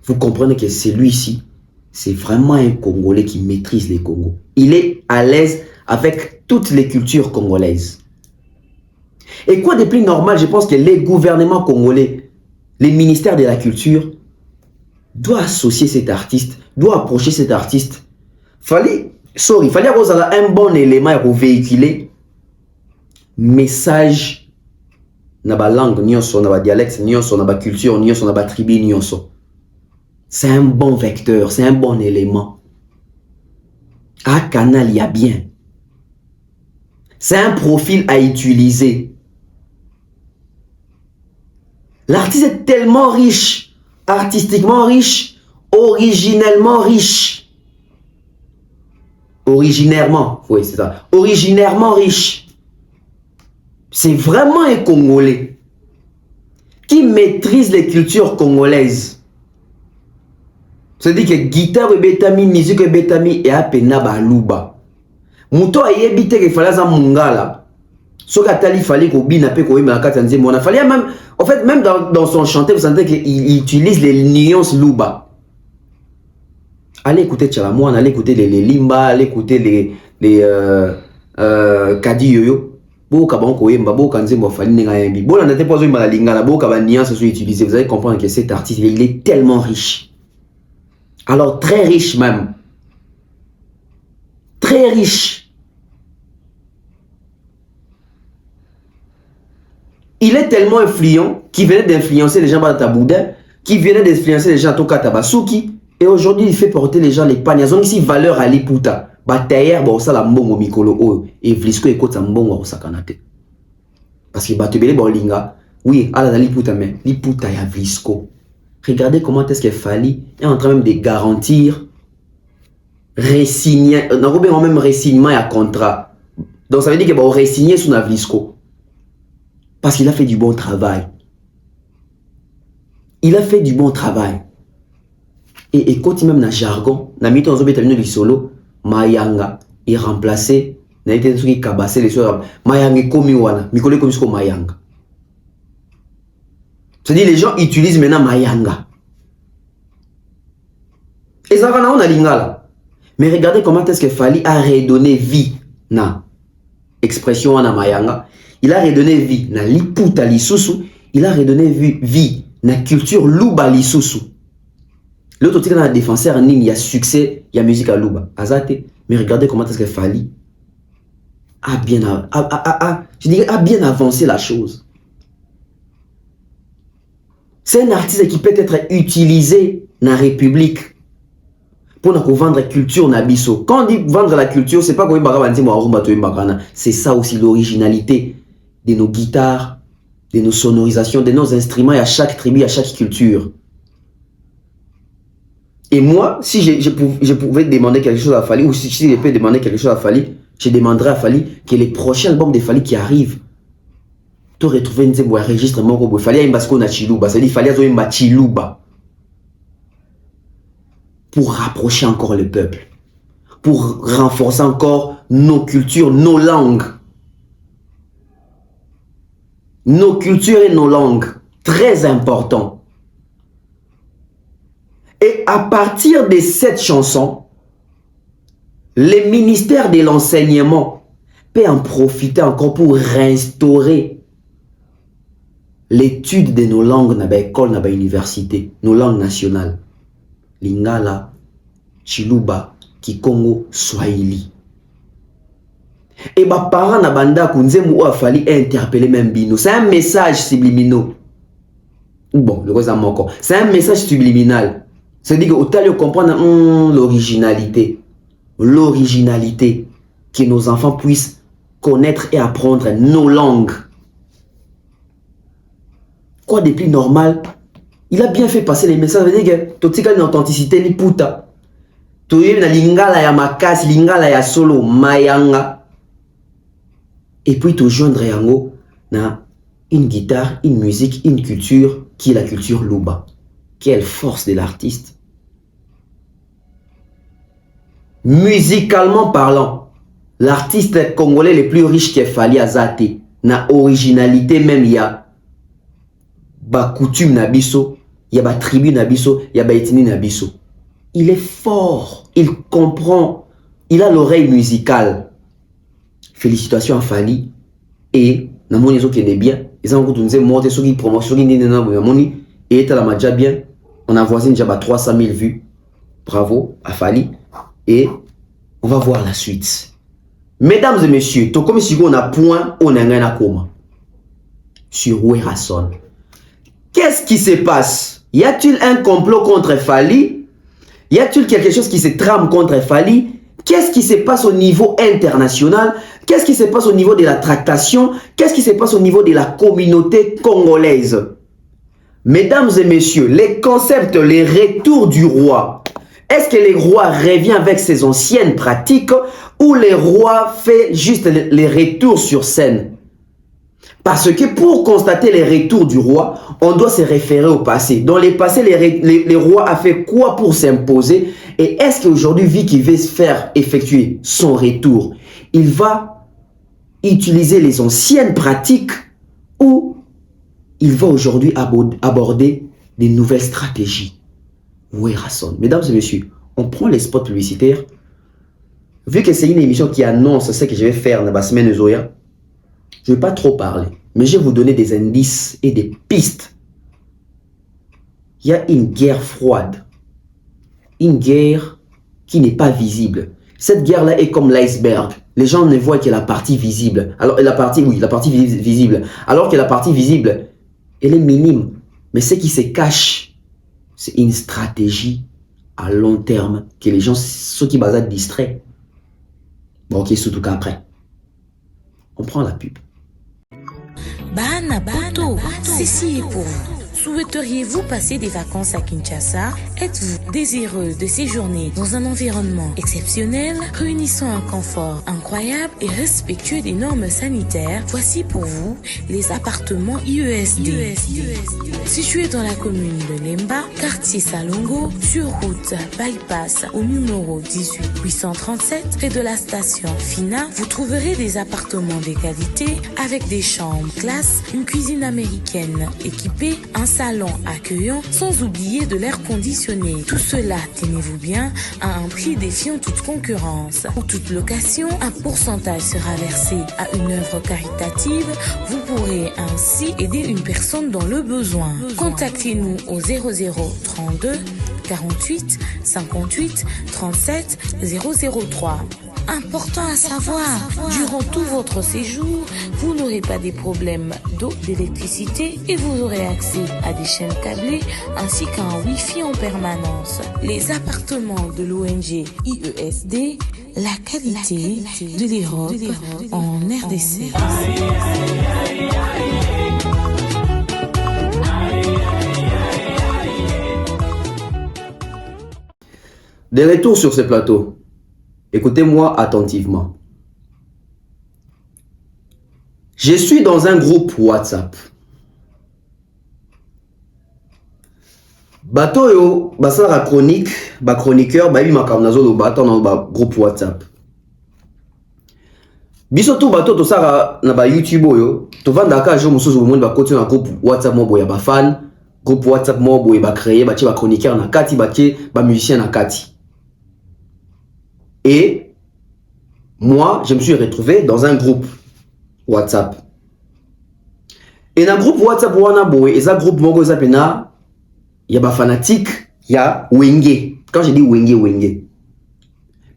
vous comprenez que celui-ci, c'est vraiment un Congolais qui maîtrise les Congos. Il est à l'aise avec toutes les cultures congolaises. Et quoi de plus normal, je pense que les gouvernements congolais, les ministères de la culture, doivent associer cet artiste, doivent approcher cet artiste. Fallait avoir un bon élément pour véhiculer message na ba langue nyonso, na ba dialecte nyonso, na ba culture nyonso, na ba tribu nyonso. C'est un bon vecteur, c'est un bon élément. À canal, il y a bien. C'est un profil à utiliser. L'artiste est tellement riche, artistiquement riche, originellement riche. Originairement, oui c'est ça. Originairement riche. C'est vraiment un Congolais qui maîtrise les cultures congolaises. C'est-à-dire que guitare et betami, musique et betami et apena baluba. Muto a yebite que fallait un mungala. Ce qu'il fallait qu'on bine pe qu'on la carte on a fallu même en fait même dans son chanté vous sentez qu'il utilise les nuances luba. Allez écouter Tchalamouane, allez écouter les limba, allez écouter les kadi yoyo. Boka banko yemba boka nzembo fali nenga yembi. Bon on a pas besoin de la lingala boka ba nuances sont utilisées. Vous allez comprendre que cet artiste il est tellement riche. Alors très riche même. Très riche. Il est tellement influent qu'il venait d'influencer les gens à Taboudin, qui venait d'influencer les gens à Tokatabasuki, et aujourd'hui il fait porter les gens les pagnes. Ils ont ici valeur à l'Iputa. Bataillère, ça la mbongo mikolo et Vlisco écoute sa mbongo au sakanate. Parce que Batubele Bolinga, oui, à la l'Iputa, mais l'Iputa ya Vlisco. Regardez comment est-ce que Fali est en train même de garantir resigner, on même resignement à contrat. Donc ça veut dire que va resigner sous la Vlisco. Parce qu'il a fait du bon travail. Il a fait du bon travail. Et quand il même dans le jargon, dans le temps du solo, Mayanga est remplacé. N'a été qui cabassé les soirs. Mayanga est comme Wana. Mikole comme ce Mayanga. C'est-à-dire les gens utilisent maintenant Mayanga. Et ça va on a lingala. Mais regardez comment est-ce que Fali a redonné vie na expression wana Mayanga. Il a redonné vie na Liputa Lisusu. Il a redonné vie na culture Luba Lisusu. L'autre titre dans la défenseur en ligne, il y a succès, il y a musique à Luba. Azate. Mais regardez comment est-ce que Fali a bien avancé la chose. C'est un artiste qui peut être utilisé dans la République pour nous vendre la culture Nabiso. Quand on dit vendre la culture, c'est pas qu'on c'est ça aussi l'originalité de nos guitares, de nos sonorisations, de nos instruments à chaque tribu, à chaque culture. Et moi, si je pouvais demander quelque chose à Fali, ou si je peux demander quelque chose à Fali, je demanderais à Fali que les prochains albums de Fali qui arrivent, tu retrouves un registre il fallait un basco na Chiluba, c'est-à-dire il fallait un Chiluba pour rapprocher encore le peuple, pour renforcer encore nos cultures, nos langues. Nos cultures et nos langues, très important. Et à partir de cette chanson, les ministères de l'enseignement peuvent en profiter encore pour réinstaurer l'étude de nos langues dans l'école, dans l'université, nos langues nationales. Lingala, Chiluba, Kikongo, Swahili. Et bah parents na banda kunzemu ou a fallu interpeller même bino. C'est un message subliminal. Bon, le reste encore. C'est un message subliminal. C'est-à-dire que autant le comprendre l'originalité. L'originalité. Que nos enfants puissent connaître et apprendre nos langues. Quoi de plus normal? Il a bien fait passer les messages. Ça veut dire que tout ce qui a une authenticité, ni puta. Tout y a lingala ya makasi, lingala ya solo, mayanga. Et puis te joindre yango na une guitare, une musique, une culture qui est la culture Luba. Quelle force de l'artiste. Musicalement parlant, l'artiste congolais le plus riche qui est Fali Azate, na originalité même il y a ba coutume nabiso, il y a ba tribu nabiso, il y a ba ethnie nabiso. Il est fort, il comprend, il a l'oreille musicale. Félicitations à Fali et na moni zo qui est bien. Ils ont continué monter sur qui promotion qui n'est na moni et ta la maja bien. On a voisin déjà 300 000 vues. Bravo à Fali et on va voir la suite. Mesdames et messieurs, tout comme si on a point on a un coma sur Werason. Qu'est-ce qui se passe? Y a-t-il un complot contre Fali? Y a-t-il quelque chose qui se trame contre Fali? Qu'est-ce qui se passe au niveau international? Qu'est-ce qui se passe au niveau de la tractation? Qu'est-ce qui se passe au niveau de la communauté congolaise? Mesdames et messieurs, les concepts, les retours du roi. Est-ce que le roi revient avec ses anciennes pratiques ou le roi fait juste les retours sur scène? Parce que pour constater les retours du roi, on doit se référer au passé. Dans le passé, le roi a fait quoi pour s'imposer? Et est-ce qu'aujourd'hui, vu qu'il veut se faire effectuer son retour, il va utiliser les anciennes pratiques ou il va aujourd'hui aborder des nouvelles stratégies? Oui, Rasson. Mesdames et messieurs, on prend les spots publicitaires. Vu que c'est une émission qui annonce ce que je vais faire dans la semaine de Zoya, je ne vais pas trop parler, mais je vais vous donner des indices et des pistes. Il y a une guerre froide, une guerre qui n'est pas visible. Cette guerre-là est comme l'iceberg. Les gens ne voient que la partie visible. Alors, la partie visible. Alors que la partie visible, elle est minime. Mais ce qui se cache, c'est une stratégie à long terme que les gens, ceux qui basent distraits. Bon, ok, surtout qu'après. On prend la pub. Bana Poto, ceci est pour vous. Souhaiteriez-vous passer des vacances à Kinshasa? Êtes-vous désireux de séjourner dans un environnement exceptionnel, réunissant un confort incroyable et respectueux des normes sanitaires? Voici pour vous les appartements IESD. Situés dans la commune de Lemba, quartier Salongo, sur route Bypass au numéro 18837, près de la station Fina, vous trouverez des appartements de qualité avec des chambres classe, une cuisine américaine équipée, un salon accueillant, sans oublier de l'air conditionné. Tout cela, tenez-vous bien, à un prix défiant toute concurrence. Pour toute location, un pourcentage sera versé à une œuvre caritative. Vous pourrez ainsi aider une personne dans le besoin. Contactez-nous au 0032 48 58 37 003. Important à savoir, durant tout votre séjour, vous n'aurez pas des problèmes d'eau, d'électricité et vous aurez accès à des chaînes câblées ainsi qu'à un Wi-Fi en permanence. Les appartements de l'ONG IESD, la qualité de l'Europe en RDC. De retour sur ce plateau. Écoutez-moi attentivement. Je suis dans un groupe WhatsApp. Bato yo, basara chronique, ba chroniqueur, ba ima kamnazo lo bato dans ba groupe WhatsApp. Biso bato to sara na ba YouTube yo, to vanda ka jo mususu monde ba continuer na groupe WhatsApp mo boya ba fan, groupe WhatsApp mo boya ba créer ba ti ba chroniqueur na kati ba ti ba musicien na kati. Et moi, je me suis retrouvé dans un groupe WhatsApp. Et dans le groupe WhatsApp, et ça groupe Mogo Zapena, il y a des fanatiques, il y a Wenge. Quand je dis Wenge, Wenge.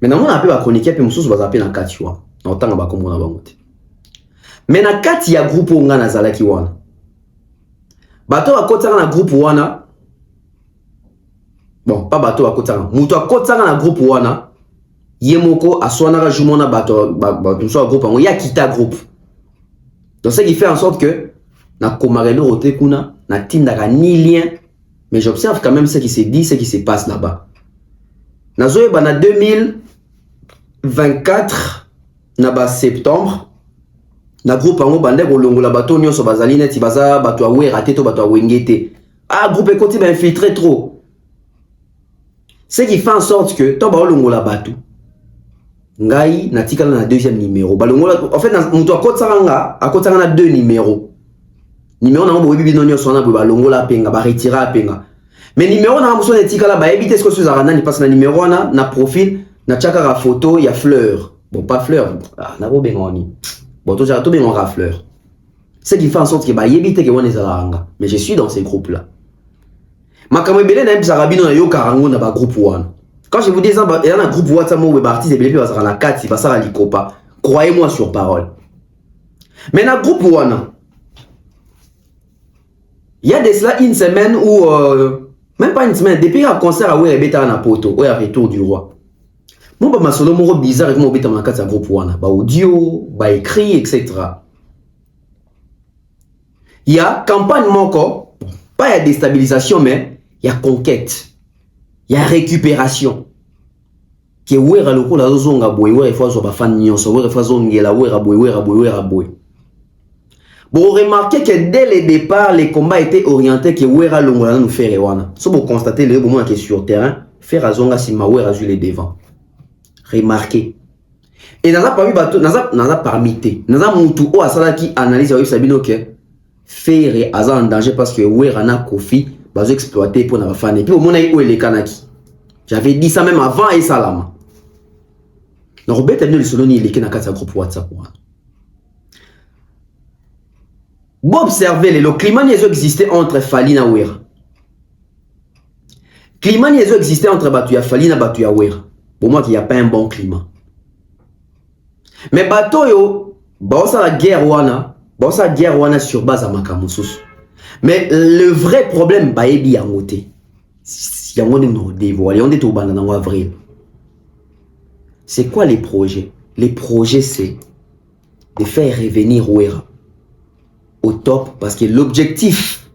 Maintenant, on a appelé la chronique, et on va appeler la 4, tu vois. On va comprendre. Mais dans 4, il y a un groupe où on a Zalaki Wana. Bateau à côté dans le groupe Wana. Bon, pas bateau à côté. Moutou à côté dans le groupe Wana. Yemoko aswanara jumona bato soit groupe il y a kita groupe. Donc ce qui fait en sorte que na komarelo rote kuna na tindaka ni lien, mais j'observe quand même ce qui se dit, ce qui se passe là-bas. Na zoé bana 2024 na ba septembre na groupe ango bande kolongola bato nyonso bazali neti baza bato awe raté to bato awengete. Ah groupe ekoti ba infiltré trop. Ce qui fait en sorte que to ba olongola bato ngai natika na deuxième numéro balongola en fait muto akotanga na deux numéros numéro na mbo bibi nonyo sona bo balongola penga ba retira penga mais numéro na mbo sona tika la ba éviter ce que ce zarana ni passe na numéro na profil na chaka la photo il y a fleur bon pas fleur na bo bengoni bon to ja to benga fleur ce qui fait en sorte que ba éviter que on les zaranga mais je suis dans ces groupes là makamwe belé na bizarabino na yo karango na ba groupe wana. Quand je vous dis, il y a un groupe WhatsApp où les artistes et la 4, il va l'ikopa. Croyez-moi sur parole. Mais dans le groupe Wana, il y a de cela une semaine où, même pas une semaine, depuis un concert où il y a un poto, où il y a un retour du roi. Moi, je suis un bizarre avec moi, dans le groupe Wana. Audio, écrit, etc. Il y a campagne encore, Pas il y a déstabilisation, mais il y a conquête. Il y a récupération. Que wera loko la zonga boy, wera fois zo ba fan nyonso, wera fois zongela, wera boy. Bon, remarquez que dès le départ, les combats étaient orientés que wera longola nous faire ewana. So vous constatez le moment qui est sur terrain, faire azonga sima wera zu les devant. Remarquez. Et naza parmi bateau, naza parmi te, naza mutu o asala qui analyse avec sabino que faire aza en danger parce que wera na kofi bazo exploiter pour na fan et puis au moment où il est kanaki. J'avais dit ça même avant et Salama. Robert a dit le soloni il est na kata groupe WhatsApp. Bon observez le climat niaiso existait entre Fali na Wera. Climat niaiso existait entre Batuya Fali na Batuya Wera. Pour moi qu'il n'y a pas un bon climat. Mais bateau yo, la guerre wana sur base à Makamusus. Mais le vrai problème baebi yangote. Yangote no dévoilé, on est au banana en avril. C'est quoi les projets? Les projets c'est de faire revenir Wera au top parce que l'objectif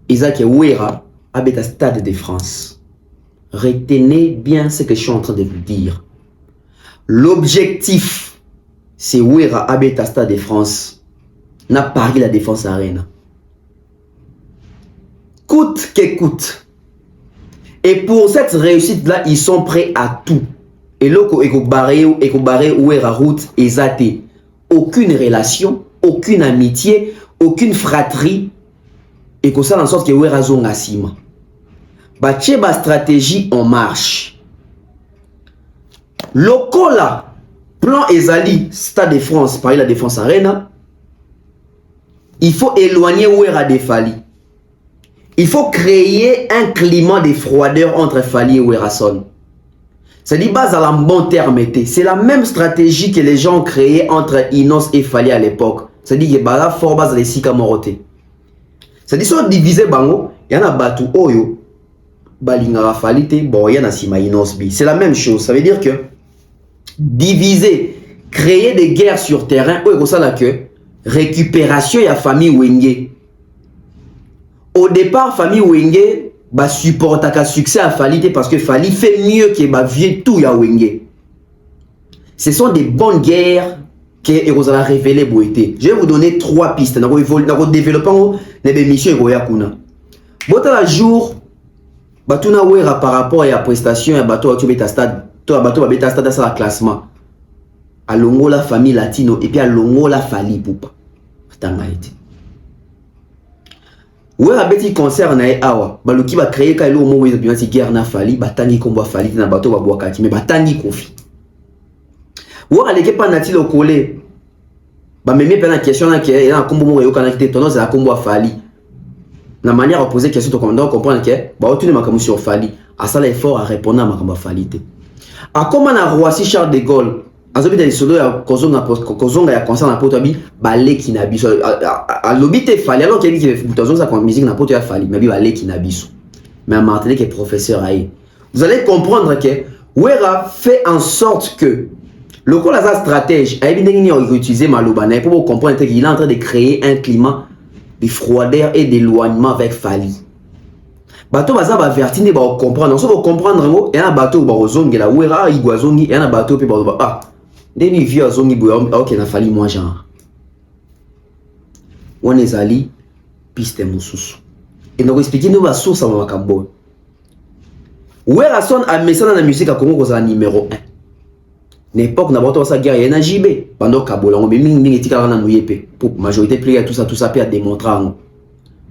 est que Wera habite à Stade de France. Retenez bien ce que je suis en train de vous dire. L'objectif c'est Wera habite à Stade de France. N'a Paris la Défense Arena. Coûte que coûte. Et pour cette réussite-là, ils sont prêts à tout. Et là, Ekobaré Wera route exaté. Aucune relation, aucune amitié, aucune fratrie. Et que ça en sorte que Wera zonga sima. Bache ba stratégie en marche. Lokola, plan Ezali, Stade de France, Paris la Défense Arena. Il faut éloigner Wera de Fali. Il faut créer un climat de froideur entre Fali et Werason. C'est dit base à la bon terme. C'est la même stratégie que les gens ont créée entre Inos et Fali à l'époque. C'est dit que bala fort base les sika moroté. C'est dit soit divisé bango, il y en a batu oyo balinga Fali te bon y en a sima Inos bi. C'est la même chose. Ça veut dire que diviser, créer des guerres sur terrain, ou ça là que récupération et la famille Wenge. Au départ, famille Wenge bah supporte à succès à Fali parce que Fali fait mieux que bah vieux tout ya Wenge. Ce sont des bonnes guerres que vous allez révéler boité. Je vais vous donner 3 pistes. Nous allons développer les missions et kuna. Bota la jour bah tout na Wera par rapport à la prestation et bateau tu beta stade, toi bateau beta stade dans le classement. À longo la famille latino et puis à longo la Fali poupa. Tangaïti. Wera beti concert na awa baluki ba créer ka ilo mo we bien si guerre na Fali batangi kombo Fali na bato ba boakati mais batangi kofi. Wera leke pa nati lo kolé ba meme pe na question na ke na kombo mo yo kana kite tono za kombo Fali. Na manière à poser question to comprendre que ba otune makamu sur Fali a ça l'effort à répondre à makamu Fali te. A comment na Roissy Charles de Gaulle azobi da solo ya kozonga ya concert na poto abi baleki na biso a lobité Fali alors qu'il dit que kozonga sa musique na poto ya Fali mais baleki na biso mais à Martin qui est professeur aïe vous allez comprendre que Wera fait en sorte que le coup la stratège a bien utilisé malobana pour comprendre qu'il est en train de créer un climat de froideur et d'éloignement avec Fali. Bateau baza ba vertine ba comprendre on se comprendre ngo et un bateau ba ozongi la Wera igwazongi et un bateau pe ba ah deni vieux azongi boya ok na Fali moi genre on est ali piste mususu et nous expliquer nous la source à makambo Werason a messana na musique à Congo ko za numéro 1 n'époque na bateau sa guerre et na JB pendant Kabola on mingi etika na noyepe pour majorité player tout ça peut à démontrer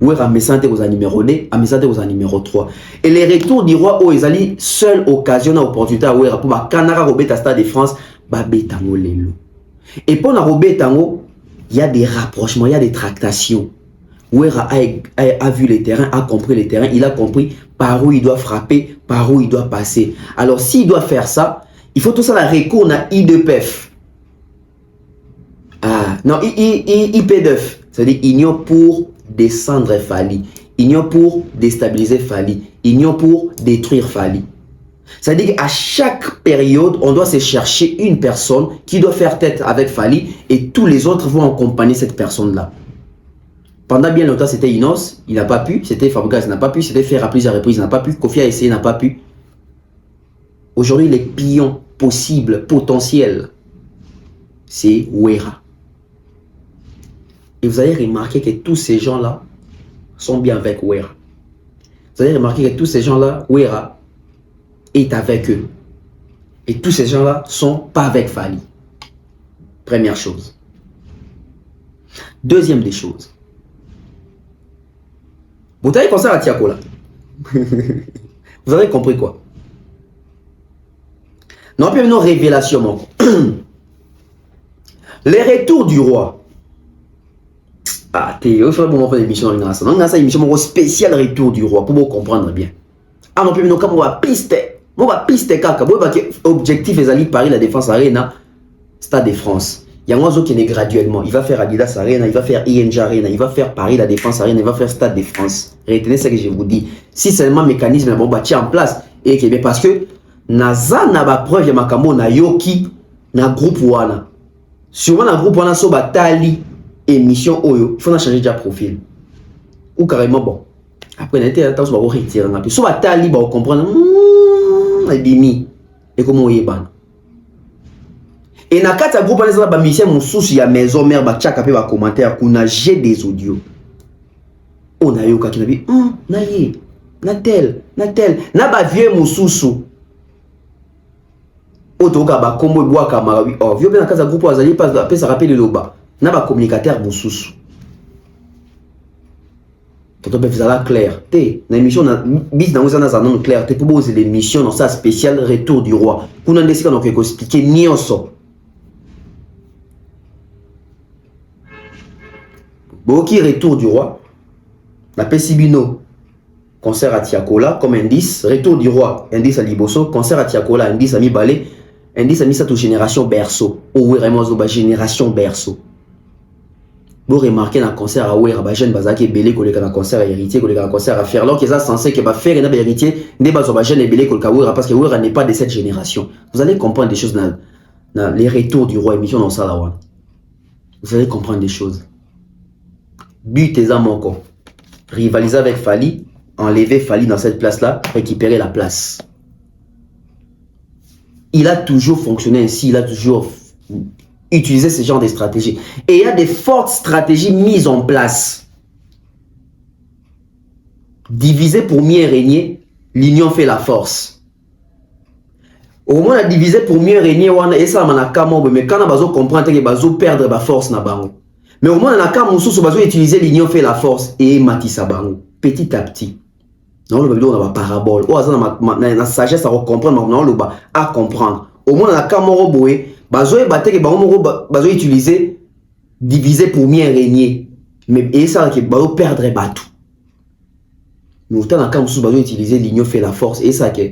Wera messante aux numéro 2 a messante aux numéro 3 et les retours du roi o ezali seule occasion na opportunité à Wera pour ba Canara Robert Stade de France ba betango lelo et pour na Robert tango il y a des rapprochements il y a des tractations Wera a vu les terrains a compris les terrains il a compris par où il doit frapper par où il doit passer alors s'il doit faire ça il faut tout ça la recours na I2PF ah non IP9 c'est-à-dire union pour descendre Fali, union pour déstabiliser Fali, union pour détruire Fali. C'est-à-dire qu'à chaque période, on doit se chercher une personne qui doit faire tête avec Fali et tous les autres vont accompagner cette personne-là. Pendant bien longtemps, c'était Inos, il n'a pas pu. C'était Fabregas, il n'a pas pu. C'était Fer à plusieurs reprises, il n'a pas pu. Kofi a essayé, il n'a pas pu. Aujourd'hui, les pions possibles, potentiels, c'est Wera. Et vous allez remarquer que tous ces gens-là sont bien avec Wera. Vous allez remarquer que tous ces gens-là, Wera est avec eux. Et tous ces gens-là sont pas avec Fally. Première chose. Deuxième des choses. Vous avez concert à Tiakola. Vous avez compris quoi? Non, puis une révélation, mon. Les retours du roi. Ah, il faut vraiment faire une émission dans l'Ingrassa. Non, c'est une émission spéciale retour du roi, pour vous comprendre bien. Ah, non, puis nous, comme on va piste, kaka. Objectif, les alliés Paris, la défense Arena, Stade de France. Il y a un oiseau qui est graduellement. Il va faire Adidas Arena, il va faire ING Arena, il va faire Paris, la défense Arena, il va faire Stade de France. Retenez ce que je vous dis. Si seulement le mécanisme est bâti en place, et que parce que Naza n'a pas preuve de Makambo na Yoki, na groupe Wana. Sûrement dans le groupe Wana, so batali émission Oyo, il faut changer déjà profil. Ou carrément bon. Après, on a été attention, on va retirer. So batali, on va comprendre. Dimi. Et comment on y est ban. Et na kata groupe Wana, ba mission mon souci ya maison mère ba tchaka pe ba commentaire kuna j'ai des audios. On a eu ka qui na bi na ye na tel na ba vieux mon souci. Otoka ba kombo bois kamara oui oh vieux bien na kata groupe azali pas ça rappelle le loba na ba communicateur mon souci. Toto be fizala clair té na émission na bis na uzana za non clair té pour poser l'émission dans sa spéciale retour du roi. Kuna ndesika na ko expliquer nyonso. Boki retour du roi, la Pessibino, concert à Tiakola comme indice, retour du roi, indice à Liboso, concert à Tiakola, indice à Mibale, indice à Misato génération berceau, ou vraiment zoba génération berceau. Vous remarquez dans le concert à Ouera, bah jeune bazaki belé collé dans le concert à héritier, collé dans le concert à faire, alors qu'ils sont censés que bah faire un héritier, n'est pas zoba jeune et belé collé Ouera parce que Ouera n'est pas de cette génération. Vous allez comprendre des choses dans les retours du roi émission dans Salawan. Vous allez comprendre des choses. But tes âmes encore. Rivaliser avec Fally, enlever Fally dans cette place-là, récupérer la place. Il a toujours fonctionné ainsi, il a toujours utilisé ce genre de stratégie. Et il y a des fortes stratégies mises en place. Diviser pour mieux régner, l'union fait la force. Au moins, diviser pour mieux régner, et ça, mais quand on comprend que on perdre la force, mais au moins, on a utilisé l'union fait la force et Matissa Bango, petit à petit. Non, le on a une parabole. Oh, ça, la sagesse à comprendre, non, le à comprendre. Au moins, on a Kamoro Boé, bazo utiliser, diviser pour mieux régner. Mais et ça, qui bazo perdre bateau. Mais autant, on a utiliser l'union fait la force et ça, que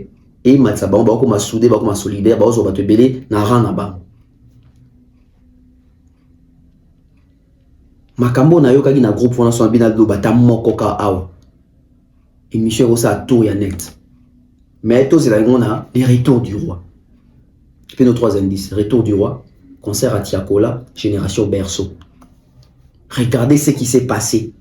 et Matissa Bango, comme soudé, comme solidaire, bazo bateau belé, n'a rien à bango. Makambo na yoka na groupe wana so bina do bata moko ka awa. Émission ça tour ya net. Mais tous c'est là les retours du roi. Puis nos trois indices, retour du roi, concert à Tiakola, génération berceau. Regardez ce qui s'est passé.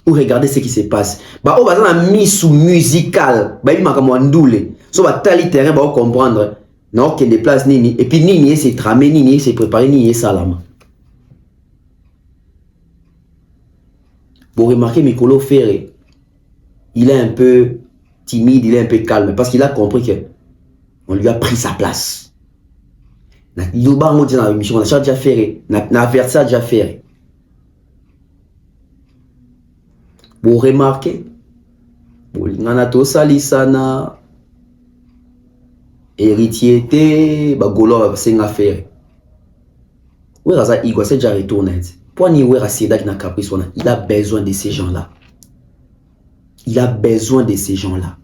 Ou regardez ce qui se passe. Bah on va dans mise musical, bah il makambo ndoule. So ba tali terrain ba comprendre. Non qu'il déplace nini et puis nini c'est tramé nini c'est préparé nini salama. Vous remarquez, Mikolo Ferré, il est un peu timide, il est un peu calme, parce qu'il a compris qu'on lui a pris sa place. Il y a déjà émission, on a déjà fait, on a versé déjà fait. Vous remarquez, on a tout ça, l'isana, héritier, bagolo, c'est une affaire. Oui, ça, il c'est déjà retourné. Il a besoin de ces gens-là. Il a besoin de ces gens-là.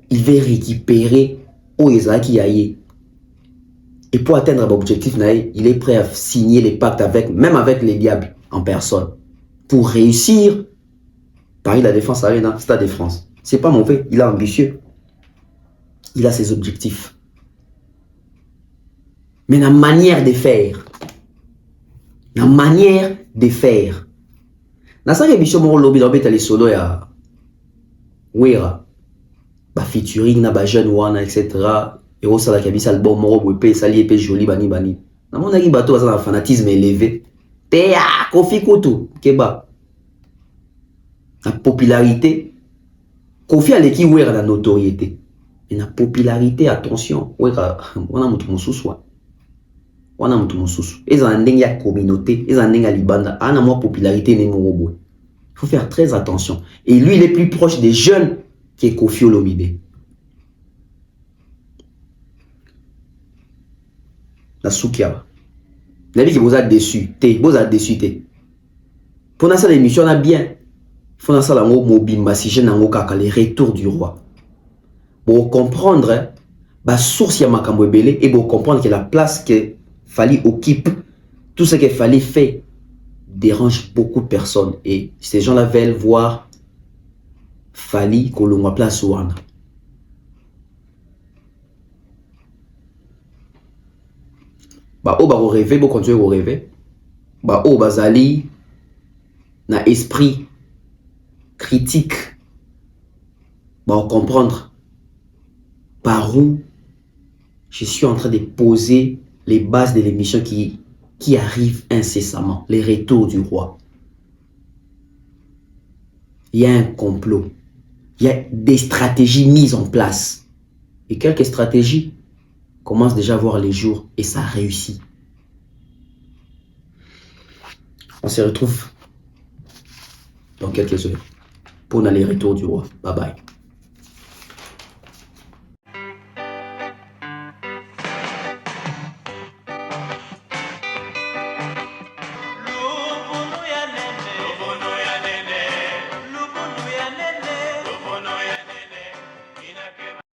Il veut récupérer Oezaki Aye. Et pour atteindre l'objectif, il est prêt à signer les pactes même avec les diables en personne. Pour réussir, Paris la défense Arena, Stade de France. C'est pas mauvais, il est ambitieux. Il a ses objectifs. Mais la manière de faire, la manière défaire. Dans cette émission, mon lobby d'embêter les solos ya Wera, ba featuring na ba jeune wana etc. Et au sala kabisa album moro bope sali épée joli bani bani. Na mon aki bato ça un fanatisme élevé. Te ya Kofi Kutu keba. La popularité Kofi aleki Wera la notoriété. Et la popularité attention Wera wana mutu mususu wa. Wana mutu mususu. Eza ndenge ya communauté, eza ndenge ya libanda, ana mo popularité ne moro boy. Il faut faire très attention. Et lui, il est plus proche des jeunes que Koffi Olomide. La Soukia. La vie que vous êtes déçu. Vous êtes déçu. Pour ça, l'émission a bien. Il faut ça la mobimba si j'ai les retours du roi. Pour comprendre, la source ya makambo belé et pour comprendre que la place que Fally occupe, tout ce qu'il fallait faire dérange beaucoup de personnes et ces gens-là veulent voir Fally Kolongwa place wana. Ba o ba rêver, bo continuer à rêver. Ba o bazali na esprit critique. Ba comprendre par où je suis en train de poser les bases de l'émission qui arrive incessamment, les retours du roi. Il y a un complot. Il y a des stratégies mises en place. Et quelques stratégies commencent déjà à voir les jours et ça réussit. On se retrouve dans quelques heures pour les retours du roi. Bye bye.